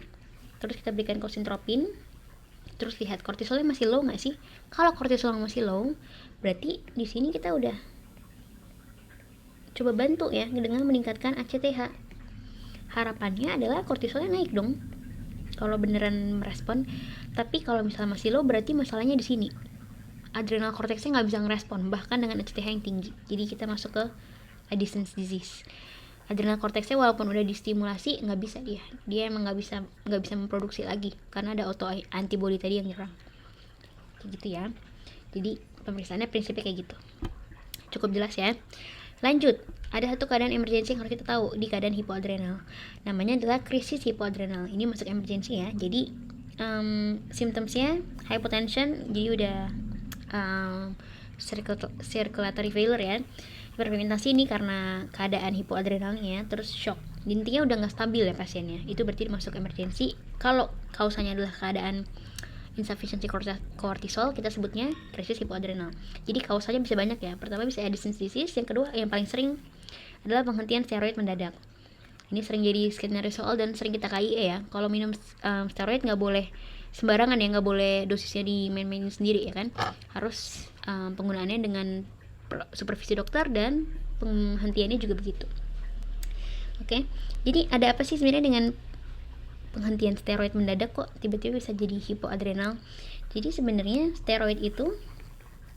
Terus kita berikan cosyntropin. Terus lihat kortisolnya masih low nggak sih? Kalau kortisol masih low, berarti di sini kita udah coba bantu ya dengan meningkatkan ACTH. Harapannya adalah kortisolnya naik dong kalau beneran merespon. Tapi kalau misalnya masih low, berarti masalahnya di sini, adrenal cortex-nya nggak bisa ngerespon bahkan dengan ACTH yang tinggi. Jadi kita masuk ke Addison's disease. Adrenal cortex-nya walaupun udah distimulasi nggak bisa, dia emang nggak bisa memproduksi lagi karena ada auto antibody tadi yang nyerang, kayak gitu ya. Jadi pemeriksaannya prinsipnya kayak gitu. Cukup jelas ya. Lanjut, ada satu keadaan emergensi yang harus kita tahu di keadaan hipoadrenal. Namanya adalah krisis hipoadrenal. Ini masuk emergensi ya. Jadi symptomsnya hypotension, jadi udah circulatory failure ya. Hiperpigmentasi ini karena keadaan hipoadrenalnya, terus shock. Intinya udah nggak stabil ya pasiennya. Itu berarti masuk emergensi. Kalau kausanya adalah keadaan insufficiency cortisol, kita sebutnya krisis hipoadrenal. Jadi kausanya bisa banyak ya. Pertama bisa Addison's disease, yang kedua yang paling sering adalah penghentian steroid mendadak. Ini sering jadi skenario soal dan sering kita KIE ya. Kalau minum steroid nggak boleh sembarangan ya, nggak boleh dosisnya di main-main sendiri ya kan. Harus penggunaannya dengan supervisi dokter dan penghentiannya juga begitu. Oke, jadi ada apa sih sebenarnya dengan penghentian steroid mendadak kok tiba-tiba bisa jadi hipoadrenal? Jadi sebenarnya steroid itu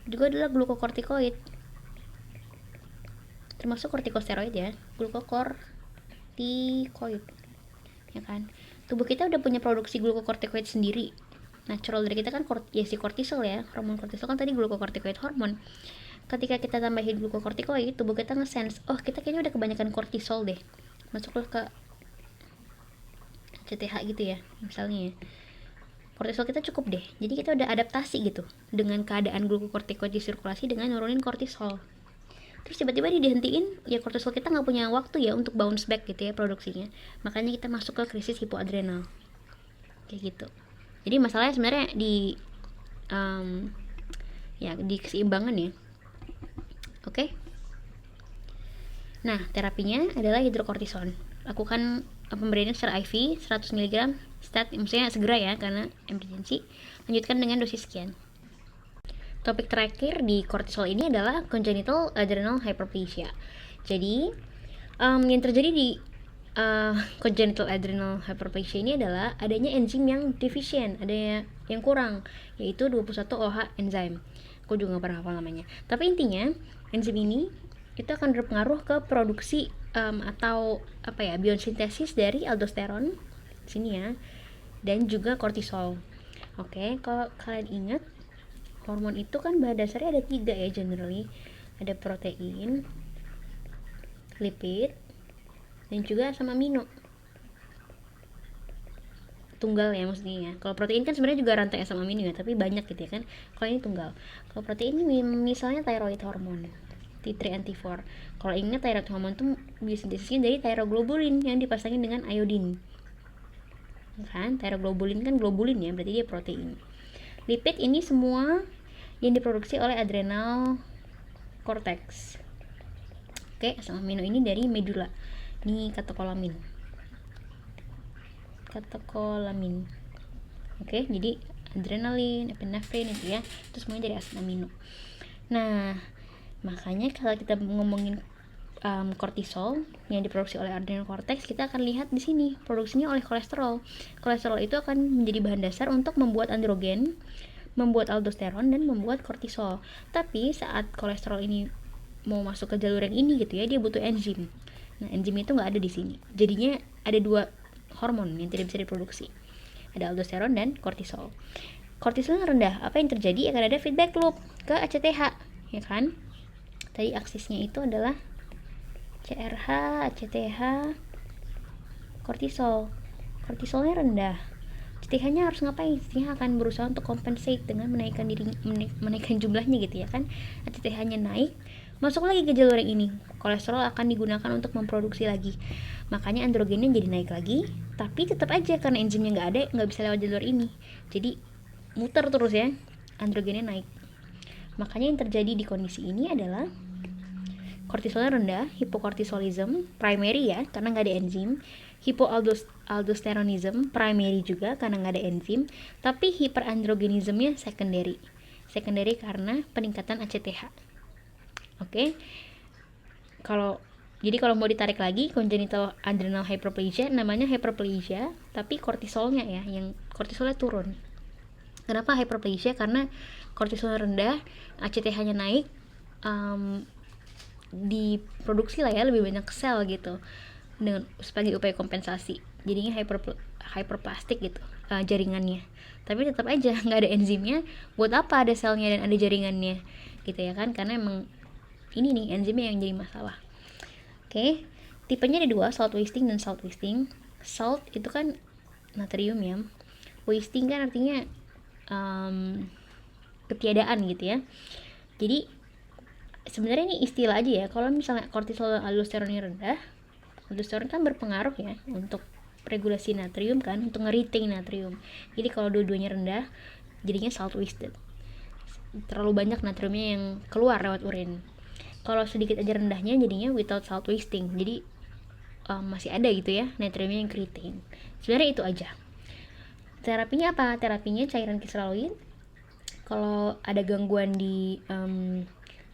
juga adalah glukokortikoid, termasuk kortikosteroid ya, glukokortikoid, ya kan? Tubuh kita udah punya produksi glukokortikoid sendiri, natural dari kita kan ya si kortisol ya, hormon kortisol kan tadi glukokortikoid hormon. Ketika kita tambahin glukokortikoid, tubuh kita nge-sense, oh kita kayaknya udah kebanyakan kortisol deh, masuklah ke CTH gitu ya misalnya ya, kortisol kita cukup deh, jadi kita udah adaptasi gitu dengan keadaan glukokortikoid di sirkulasi dengan nurunin kortisol. Terus tiba-tiba dihentiin, ya kortisol kita nggak punya waktu ya untuk bounce back gitu ya produksinya, makanya kita masuk ke krisis hipoadrenal kayak gitu. Jadi masalahnya sebenarnya di di keseimbangan ya. Oke. Nah, terapinya adalah hidrokortison. Lakukan pemberiannya secara IV 100 mg maksudnya segera ya karena emergency. Lanjutkan dengan dosis sekian. Topik terakhir di kortisol ini adalah congenital adrenal hyperplasia. Jadi yang terjadi di congenital adrenal hyperplasia ini adalah adanya enzim yang deficient, ada yang kurang, yaitu 21-OH enzyme. Aku juga gak pernah hafal namanya. Tapi intinya enzim ini itu akan berpengaruh ke produksi atau biosintesis dari aldosteron sini ya, dan juga kortisol. Oke, kalau kalian ingat, hormon itu kan bahan dasarnya ada 3 ya generally. Ada protein, lipid, dan juga asam amino. tunggal ya maksudnya ya. Kalau protein kan sebenarnya juga rantai asam amino ya, tapi banyak gitu ya kan. Kalau ini tunggal. Kalau protein ini misalnya thyroid hormone, T3 and T4. Kalau ini thyroid hormone tuh disintesisnya dari thyroglobulin yang dipasangin dengan iodin. Kan thyroglobulin kan globulin ya, berarti dia protein. Lipid ini semua yang diproduksi oleh adrenal cortex. Oke, asam amino ini dari medula. Ini katekolamin. Oke, jadi adrenalin, epinefrin itu ya, itu semuanya dari asam amino. Nah, makanya kalau kita ngomongin kortisol yang diproduksi oleh adrenal cortex, kita akan lihat di sini produksinya oleh kolesterol. Kolesterol itu akan menjadi bahan dasar untuk membuat androgen, membuat aldosteron, dan membuat kortisol. Tapi saat kolesterol ini mau masuk ke jalur yang ini gitu ya, dia butuh enzim. Nah, enzim itu nggak ada di sini. Jadinya ada dua hormon yang tidak bisa diproduksi. Ada aldosteron dan kortisol. Kortisol yang rendah, apa yang terjadi? Akan ada feedback loop ke ACTH, ya kan? Tadi aksisnya itu adalah CRH, ACTH, kortisol. Kortisolnya rendah. ACTH-nya harus ngapain? ACTH akan berusaha untuk compensate dengan menaikkan jumlahnya gitu ya kan. ACTH-nya naik, masuk lagi ke jalur yang ini. Kolesterol akan digunakan untuk memproduksi lagi. Makanya androgennya jadi naik lagi, tapi tetap aja karena enzimnya nggak ada, nggak bisa lewat jalur ini. Jadi muter terus ya, androgennya naik. Makanya yang terjadi di kondisi ini adalah kortisolnya rendah, hipokortisolism primary ya, karena nggak ada enzim. Hipoaldosteronism primary juga karena nggak ada enzim, tapi hiperandrogenismnya secondary. Secondary karena peningkatan ACTH. Oke. Jadi kalau mau ditarik lagi, congenital adrenal hyperplasia namanya hyperplasia, tapi kortisolnya ya, yang kortisolnya turun. Kenapa hyperplasia? Karena kortisolnya rendah, ACTH-nya naik, diproduksi lah ya lebih banyak sel gitu, dengan sebagai upaya kompensasi. Jadinya hyperplastik gitu jaringannya. Tapi tetap aja nggak ada enzimnya. Buat apa ada selnya dan ada jaringannya gitu ya kan? Karena emang ini nih enzimnya yang jadi masalah. Oke, tipenya ada dua, salt wasting dan salt wasting. Salt itu kan natrium ya, wasting kan artinya ketiadaan gitu ya. Jadi sebenarnya ini istilah aja ya. Kalau misalnya kortisol dan aldosteronnya rendah, aldosteron kan berpengaruh ya untuk regulasi natrium kan, untuk nge-retain natrium. Jadi kalau dua-duanya rendah, jadinya salt wasted. Terlalu banyak natriumnya yang keluar lewat urin. Kalau sedikit aja rendahnya jadinya without salt wasting. Jadi masih ada gitu ya natriumnya yang retain. Sebenarnya itu aja. Terapinya apa? Terapinya cairan kristalloid. Kalau ada gangguan di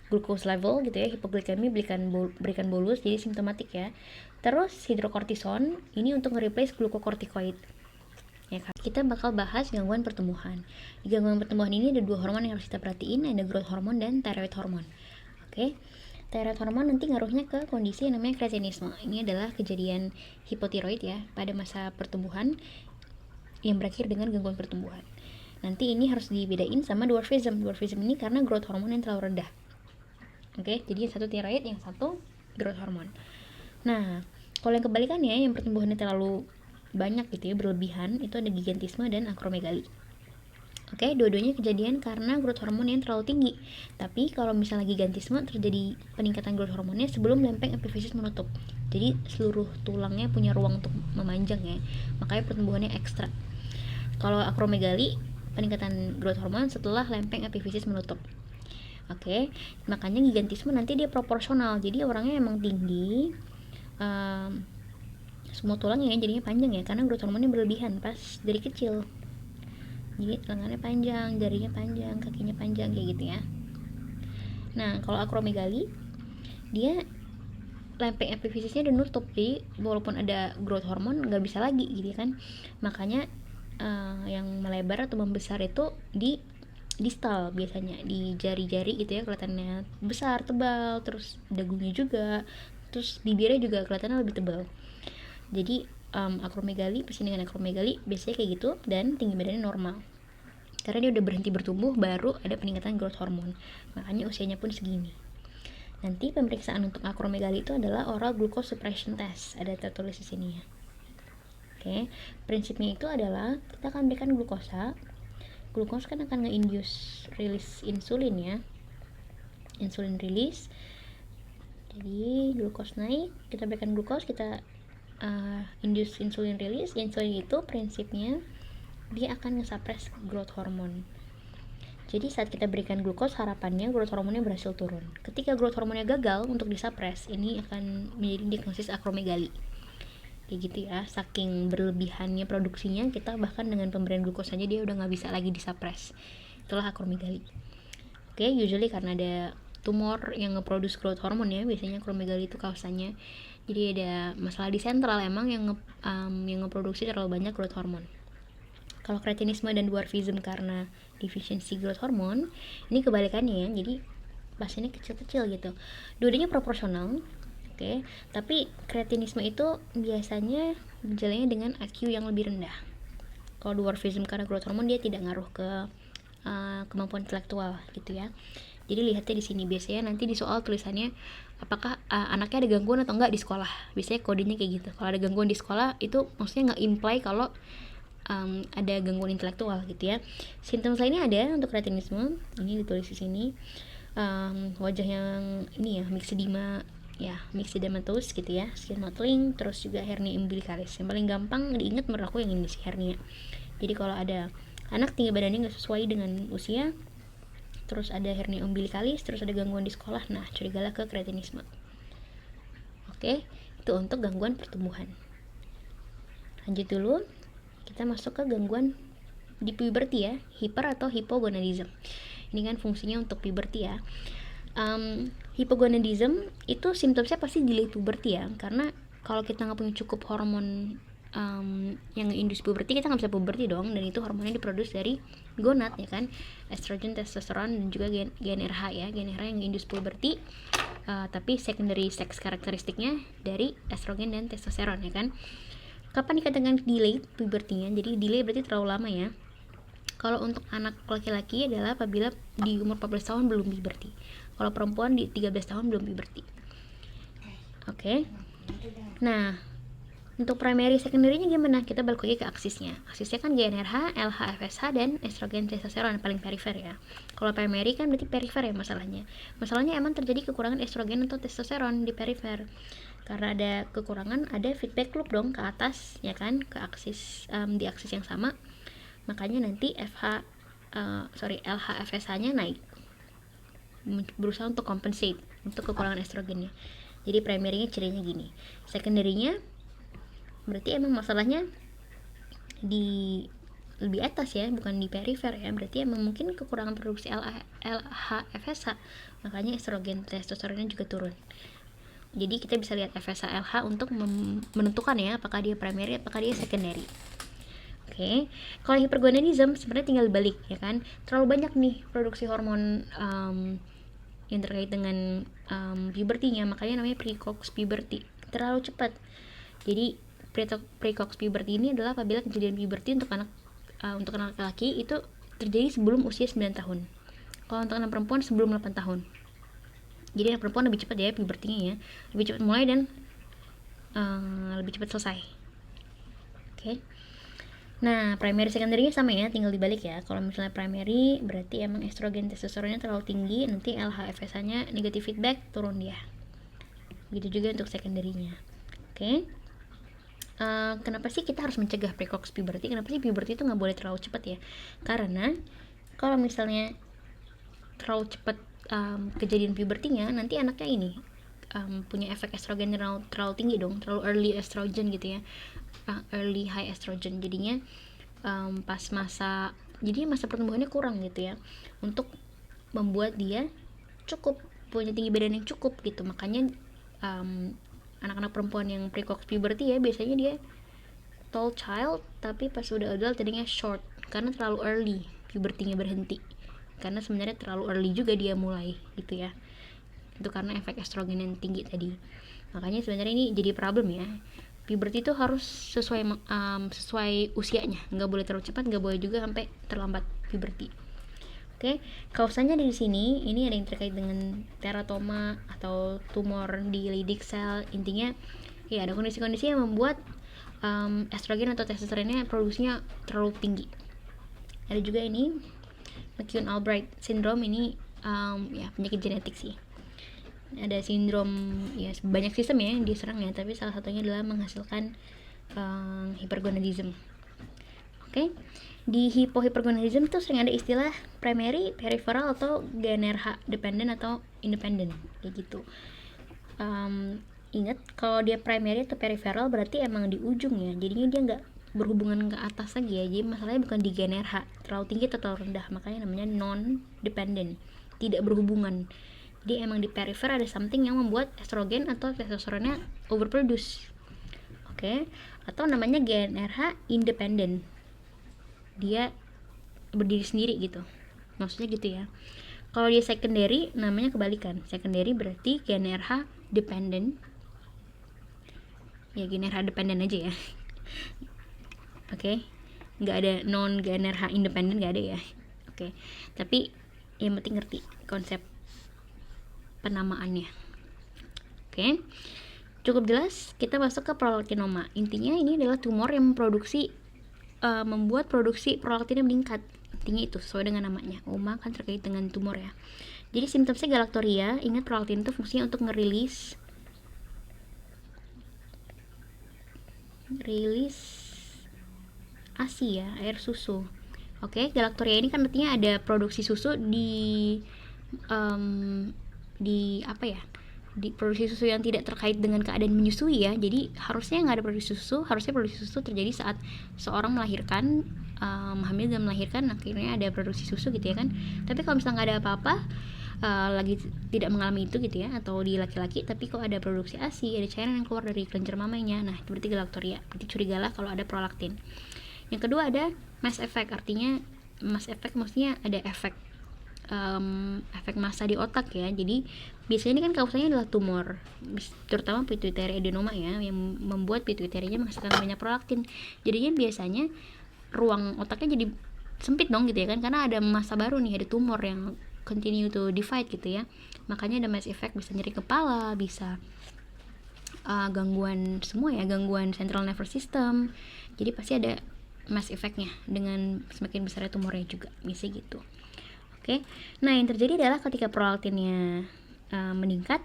glucose level gitu ya, hipoglikemi, berikan bolus, jadi simptomatik ya. Terus hidrokortison ini untuk nge-replace glukokortikoid. Ya kan? Kita bakal bahas gangguan pertumbuhan. Di gangguan pertumbuhan ini ada dua hormon yang harus kita perhatiin, ada growth hormone dan thyroid hormone. Oke. Thyroid hormone nanti ngaruhnya ke kondisi yang namanya kretinisme. Ini adalah kejadian hipotiroid ya pada masa pertumbuhan yang berakhir dengan gangguan pertumbuhan. Nanti ini harus dibedain sama dwarfism. Dwarfism ini karena growth hormone yang terlalu rendah. Oke, jadi yang satu tiroid, yang satu growth hormone. Nah, kalau yang kebalikannya, yang pertumbuhannya terlalu banyak gitu ya, berlebihan, itu ada gigantisme dan akromegali. Oke, dua-duanya kejadian karena growth hormone yang terlalu tinggi. Tapi kalau misalnya gigantisme, terjadi peningkatan growth hormonnya sebelum lempeng epifisis menutup. Jadi seluruh tulangnya punya ruang untuk memanjang ya, makanya pertumbuhannya ekstra. Kalau akromegali, peningkatan growth hormone setelah lempeng epifisis menutup. Oke, makanya gigantisme nanti dia proporsional. Jadi orangnya emang tinggi, semua tulangnya jadinya panjang ya, karena growth hormonnya berlebihan pas dari kecil. Jadi lengannya panjang, jarinya panjang, kakinya panjang kayak gitu ya. Nah, kalau akromegali, dia lempeng epifisisnya udah nutup, jadi walaupun ada growth hormone nggak bisa lagi gitu kan. Makanya yang melebar atau membesar itu di distal biasanya, di jari-jari gitu ya, kelihatannya besar, tebal, terus dagunya juga, terus bibirnya juga kelihatannya lebih tebal. Jadi akromegali, pasien dengan akromegali biasanya kayak gitu, dan tinggi badannya normal karena dia udah berhenti bertumbuh, baru ada peningkatan growth hormone, makanya usianya pun segini. Nanti pemeriksaan untuk akromegali itu adalah oral glucose suppression test, ada tertulis di sini ya. Oke, prinsipnya itu adalah kita akan berikan glukosa. Glukosa kan akan nge-induce rilis insulin ya, insulin rilis. Jadi glukos naik, kita berikan glukos, kita induce insulin rilis. Insulin itu prinsipnya dia akan nge-suppress growth hormone. Jadi saat kita berikan glukos, harapannya growth hormonnya berhasil turun. Ketika growth hormonnya gagal untuk disuppress, ini akan menjadi diagnosis akromegali. Kayak gitu ya, saking berlebihannya produksinya, kita bahkan dengan pemberian glukos saja dia udah nggak bisa lagi disuppress. Itulah akromegali. Oke, usually karena ada tumor yang ngeproduce growth hormone ya, biasanya akromegali itu kausanya. Jadi ada masalah di sentral emang yang ngeproduksi terlalu banyak growth hormone. Kalau kretinisme dan dwarfism karena deficiency growth hormone, ini kebalikannya ya. Jadi pasiennya kecil-kecil gitu. Dua-duanya proporsional. Oke, tapi kretinisme itu biasanya gejalanya dengan IQ yang lebih rendah. Kalau dwarfism karena growth hormone dia tidak ngaruh ke kemampuan intelektual gitu ya. Jadi lihatnya di sini, biasanya nanti di soal tulisannya apakah anaknya ada gangguan atau enggak di sekolah. Biasanya kodenya kayak gitu. Kalau ada gangguan di sekolah itu maksudnya nggak imply kalau ada gangguan intelektual gitu ya. Simptom lainnya ada untuk kretinisme, ini ditulis di sini. Wajah yang ini ya, myxedema ya, myxedematus gitu ya, skin mottling, terus juga hernia umbilicalis. Yang paling gampang diingat menurut aku yang ini sih, hernia. Jadi kalau ada anak tinggi badannya nggak sesuai dengan usia, terus ada hernia umbilicalis, terus ada gangguan di sekolah, nah curigalah ke kretinisme. Oke, itu untuk gangguan pertumbuhan. Lanjut dulu, kita masuk ke gangguan di puberti ya, hiper atau hipogonadism. Ini kan fungsinya untuk puberti ya. Hipogonadism itu simptomnya pasti di late puberty ya, karena kalau kita nggak punya cukup hormon yang induce puberty, kita nggak bisa puberty dong, dan itu hormonnya diproduksi dari gonad ya kan, estrogen, testosteron, dan juga gen RH ya, gen RH yang induce puberty, tapi secondary sex karakteristiknya dari estrogen dan testosteron ya kan. Kapan dikatakan delay puberty-nya? Jadi delay berarti terlalu lama ya. Kalau untuk anak laki-laki adalah apabila di umur 14 tahun belum puberty. Kalau perempuan di 13 tahun belum puberty. Oke. Nah, untuk primary secondary-nya gimana? Kita balik lagi ke aksisnya. Aksisnya kan GnRH, LH, FSH, dan estrogen, testosteron paling perifer ya. Kalau primary kan berarti perifer ya masalahnya. Masalahnya emang terjadi kekurangan estrogen atau testosteron di perifer. Karena ada kekurangan, ada feedback loop dong ke atas ya kan, ke aksis di aksis yang sama. Makanya nanti LH FSH-nya naik, berusaha untuk compensate untuk kekurangan estrogennya. Jadi primary-nya cirinya gini, secondary-nya berarti emang masalahnya di lebih atas ya, bukan di perifer ya. Berarti emang mungkin kekurangan produksi LH FSH, makanya estrogen testosteronnya juga turun. Jadi kita bisa lihat FSH LH untuk menentukan ya apakah dia primary apakah dia secondary. Oke, kalau hipergonadism sebenarnya tinggal balik ya kan, terlalu banyak nih produksi hormon yang terkait dengan puberty-nya, makanya namanya precox puberty, terlalu cepat. Jadi precox puberty ini adalah apabila kejadian puberty untuk anak laki-laki itu terjadi sebelum usia 9 tahun. Kalau untuk anak perempuan sebelum 8 tahun. Jadi anak perempuan lebih cepat ya puberty-nya ya, lebih cepat mulai dan lebih cepat selesai. Oke. Nah, primary secondary-nya sama ya, tinggal dibalik ya. Kalau misalnya primary berarti emang estrogen testosteronnya terlalu tinggi, nanti LH FSH-nya negative feedback, turun dia. Begitu juga untuk secondary-nya. Oke. Kenapa sih kita harus mencegah precox puberty? Kenapa sih puberty itu nggak boleh terlalu cepat ya? Karena kalau misalnya terlalu cepat kejadian puberty-nya, nanti anaknya ini punya efek estrogen terlalu tinggi dong, terlalu early estrogen gitu ya, early high estrogen, jadinya pas masa pertumbuhannya kurang gitu ya, untuk membuat dia cukup punya tinggi badan yang cukup gitu. Makanya anak-anak perempuan yang precox puberty ya biasanya dia tall child, tapi pas udah adult jadinya short karena terlalu early puberty-nya berhenti, karena sebenarnya terlalu early juga dia mulai gitu ya. Itu karena efek estrogen yang tinggi tadi. Makanya sebenarnya ini jadi problem ya. Puberty itu harus sesuai usianya, nggak boleh terlalu cepat, nggak boleh juga sampai terlambat puberty. Oke, kausanya di sini ini ada yang terkait dengan teratoma atau tumor di Leydig cell. Intinya ya ada kondisi-kondisi yang membuat estrogen atau testosteronnya produksinya terlalu tinggi. Ada juga ini McCune-Albright syndrome, ini ya penyakit genetik sih. Ada sindrom, ya banyak sistem ya yang diserang ya, tapi salah satunya adalah menghasilkan hypergonadism. Oke. Di hipohypergonadism tuh sering ada istilah primary, peripheral, atau GnRH dependent atau independent kayak gitu. Ingat kalau dia primary atau peripheral berarti emang di ujung ya, jadinya dia nggak berhubungan ke atas lagi ya. Jadi masalahnya bukan di GnRH terlalu tinggi atau terlalu rendah, makanya namanya non dependent, tidak berhubungan. Jadi emang di perifer ada something yang membuat estrogen atau testosteronnya overproduce. Oke. Atau namanya GnRH independent, dia berdiri sendiri gitu, maksudnya gitu ya. Kalau dia secondary namanya kebalikan, secondary berarti GnRH dependent ya, GnRH dependent aja ya. Oke. Nggak ada non GnRH independent, nggak ada ya. Oke. Tapi yang penting ngerti konsep penamaannya. Oke. Cukup jelas, kita masuk ke prolaktinoma. Intinya ini adalah tumor yang memproduksi membuat produksi prolaktinnya meningkat. Intinya itu sesuai dengan namanya. UMA kan terkait dengan tumor ya. Jadi simptomnya galaktoria. Ingat prolaktin itu fungsinya untuk ngerilis ASI ya, air susu. Oke, galaktoria ini kan artinya ada produksi susu di apa ya? Di produksi susu yang tidak terkait dengan keadaan menyusui ya. Jadi harusnya nggak ada produksi susu, harusnya produksi susu terjadi saat seorang melahirkan, hamil dan melahirkan, akhirnya ada produksi susu gitu ya kan. Tapi kalau misalnya nggak ada apa-apa, lagi tidak mengalami itu gitu ya, atau di laki-laki tapi kok ada produksi ASI, ada cairan yang keluar dari kelenjar mamanya, nah itu berarti galaktoria. Berarti curigalah kalau ada prolaktin. Yang kedua ada mass effect, artinya mass effect maksudnya ada efek massa di otak ya. Jadi biasanya ini kan kausanya adalah tumor, terutama pituitary adenoma ya, yang membuat pituitary-nya menghasilkan banyak prolaktin. Jadinya biasanya ruang otaknya jadi sempit dong gitu ya kan, karena ada massa baru nih, ada tumor yang continue to divide gitu ya. Makanya ada mass effect, bisa nyeri kepala, bisa gangguan semua ya, gangguan central nervous system. Jadi pasti ada mass effect-nya dengan semakin besarnya tumornya juga, bisa gitu. Oke. Nah, yang terjadi adalah ketika prolaktinnya meningkat,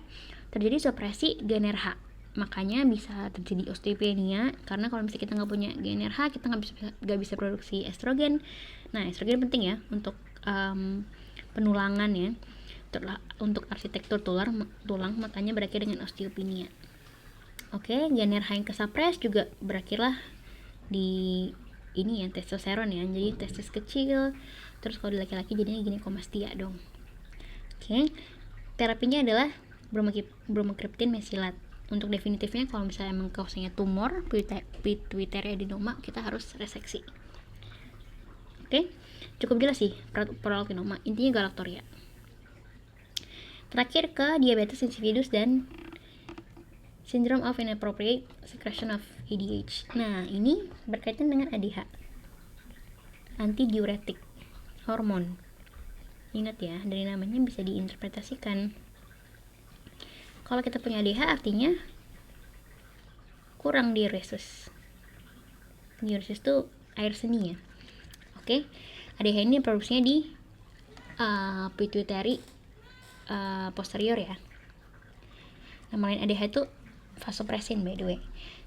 terjadi supresi GnRH. Makanya bisa terjadi osteopenia, karena kalau misalnya kita nggak punya GnRH, kita nggak bisa produksi estrogen. Nah, estrogen penting ya untuk penulangan ya, untuk arsitektur tulang, makanya berakhir dengan osteopenia. Oke, GnRH yang kesapres juga berakhirlah di ini ya, testosteron ya, jadi testis kecil. Terus kalau di laki-laki jadinya ginekomastia dong. Oke. Terapinya adalah bromokriptin mesilat. Untuk definitifnya kalau misalnya emang kausnya tumor pituitary adenoma, kita harus reseksi. Oke. Cukup jelas sih prolaktinoma, intinya galaktoria. Terakhir ke diabetes insipidus dan syndrome of inappropriate secretion of ADH. Nah, ini berkaitan dengan ADH, antidiuretik hormon. Ingat ya, dari namanya bisa diinterpretasikan. Kalau kita punya ADH artinya kurang diuresis. Diuresis itu air seni ya. Oke. ADH ini produksinya di pituitary posterior ya. Nama lain ADH itu vasopressin by the way.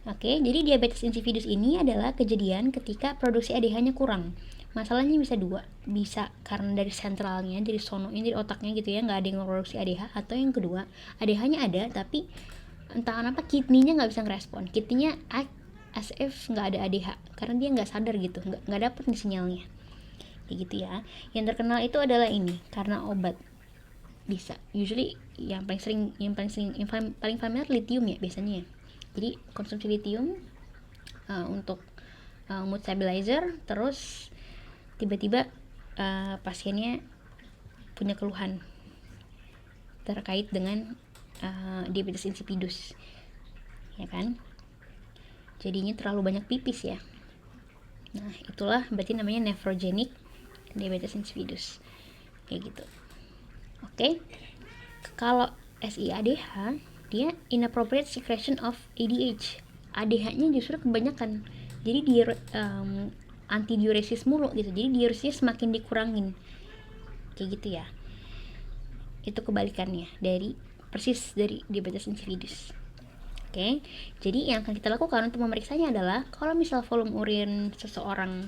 Oke, jadi diabetes insipidus ini adalah kejadian ketika produksi ADH-nya kurang. Masalahnya bisa dua, bisa karena dari sentralnya, dari sononya, dari otaknya gitu ya, nggak ada yang produksi ADH, atau yang kedua, ADH-nya ada tapi entah kenapa kidney-nya nggak bisa ngerespon, kidney-nya act as if nggak ada ADH karena dia nggak sadar gitu, nggak dapet nih sinyalnya, kayak gitu ya. Yang terkenal itu adalah ini karena obat, bisa usually yang paling familiar lithium ya biasanya ya. Jadi konsumsi lithium untuk mood stabilizer, terus tiba-tiba pasiennya punya keluhan terkait dengan diabetes insipidus ya kan, jadinya terlalu banyak pipis ya. Nah, itulah berarti namanya nephrogenic diabetes insipidus kayak gitu. Oke. Kalau SIADH dia inappropriate secretion of ADH ADH-nya justru kebanyakan. Jadi antidiuresis mulu gitu. Jadi diuresisnya semakin dikurangin. Kayak gitu ya. Itu kebalikannya dari diabetes insipidus. Oke. Jadi yang akan kita lakukan untuk memeriksanya adalah kalau misal volume urin seseorang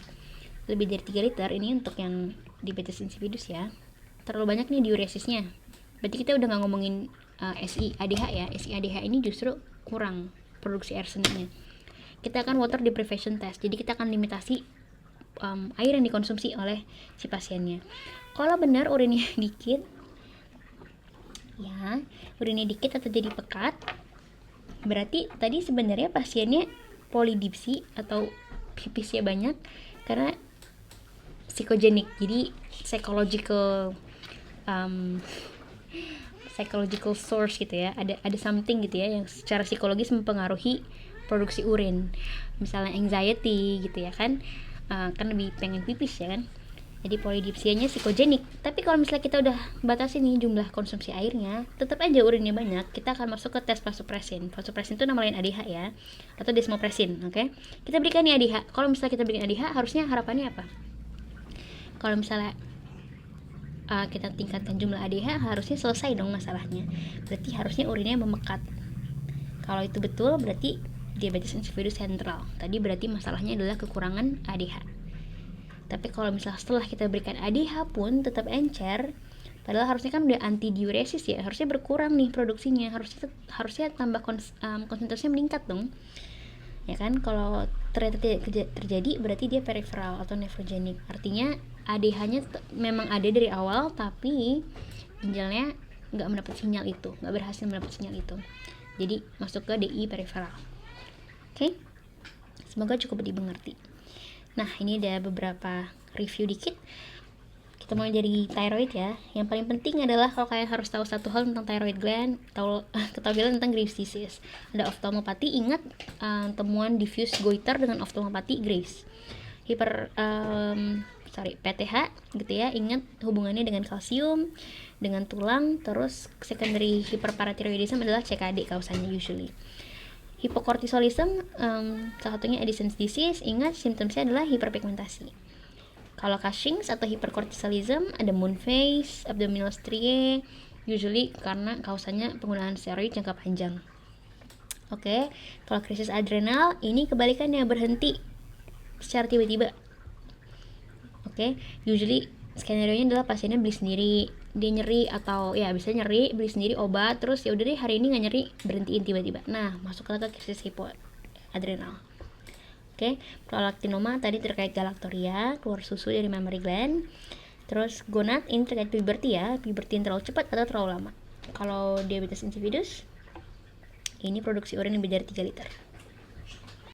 lebih dari 3 liter, ini untuk yang diabetes insipidus ya, terlalu banyak nih diuresisnya. Berarti kita udah nggak ngomongin SI-ADH ya. SI-ADH ini justru kurang produksi air seninya. Kita akan water deprivation test. Jadi kita akan limitasi air yang dikonsumsi oleh si pasiennya. Kalau benar urinnya dikit, ya, urinnya dikit atau jadi pekat, berarti tadi sebenarnya pasiennya polidipsi atau pipisnya banyak karena psikogenik. Jadi psychological source gitu ya, ada something gitu ya yang secara psikologis mempengaruhi produksi urin, misalnya anxiety gitu ya kan, kan lebih pengen pipis ya kan, jadi polidipsianya psikogenik. Tapi kalau misalnya kita udah batasi nih jumlah konsumsi airnya, tetap aja urinnya banyak, kita akan masuk ke tes vasopressin. Vasopressin itu nama lain ADH ya, atau desmopressin. Oke, kita berikan nih ADH. Kalau misalnya kita berikan ADH, harusnya harapannya apa? Kalau misalnya kita tingkatkan jumlah ADH, harusnya selesai dong masalahnya. Berarti harusnya urinnya memekat. Kalau itu betul, berarti diabetes insipidus sentral. Tadi berarti masalahnya adalah kekurangan ADH. Tapi kalau misalnya setelah kita berikan ADH pun tetap encer, padahal harusnya kan udah anti diuresis ya, harusnya berkurang nih produksinya, harusnya tambah konsentrasinya meningkat dong. Ya kan, kalau ternyata tidak terjadi, berarti dia peripheral atau nefrogenik. Artinya ADH-nya memang ada dari awal, tapi ginjalnya nggak mendapat sinyal itu, nggak berhasil mendapat sinyal itu. Jadi masuk ke DI peripheral. Oke, semoga cukup dimengerti. Nah, ini ada beberapa review dikit. Kita mulai dari thyroid ya. Yang paling penting adalah kalau kalian harus tahu satu hal tentang thyroid gland, ketahuilah tentang Graves' disease. Ada oftalmopati, ingat temuan diffuse goiter dengan oftalmopati Graves. PTH gitu ya, ingat hubungannya dengan kalsium, dengan tulang. Terus secondary hyperparathyroidism adalah CKD kausanya usually. Hipokortisolism, salah satunya Addison's disease, ingat simptomnya adalah hiperpigmentasi. Kalau Cushing's atau hiperkortisolism, ada moon phase, abdominal striae, usually karena kausanya penggunaan steroid jangka panjang. Oke, kalau krisis adrenal, ini kebalikannya, berhenti secara tiba-tiba. Oke, usually skenario-nya adalah pasiennya beli sendiri, dia nyeri atau ya bisa nyeri, beli sendiri obat, terus ya udah deh hari ini nggak nyeri, berhentiin tiba-tiba. Nah, masuklah ke krisis hipoadrenal. Oke, prolaktinoma tadi terkait galaktoria, keluar susu dari mammary gland. Terus gonad ini terkait puberty ya, puberty yang terlalu cepat atau terlalu lama. Kalau diabetes insipidus, ini produksi urin lebih dari 3 liter.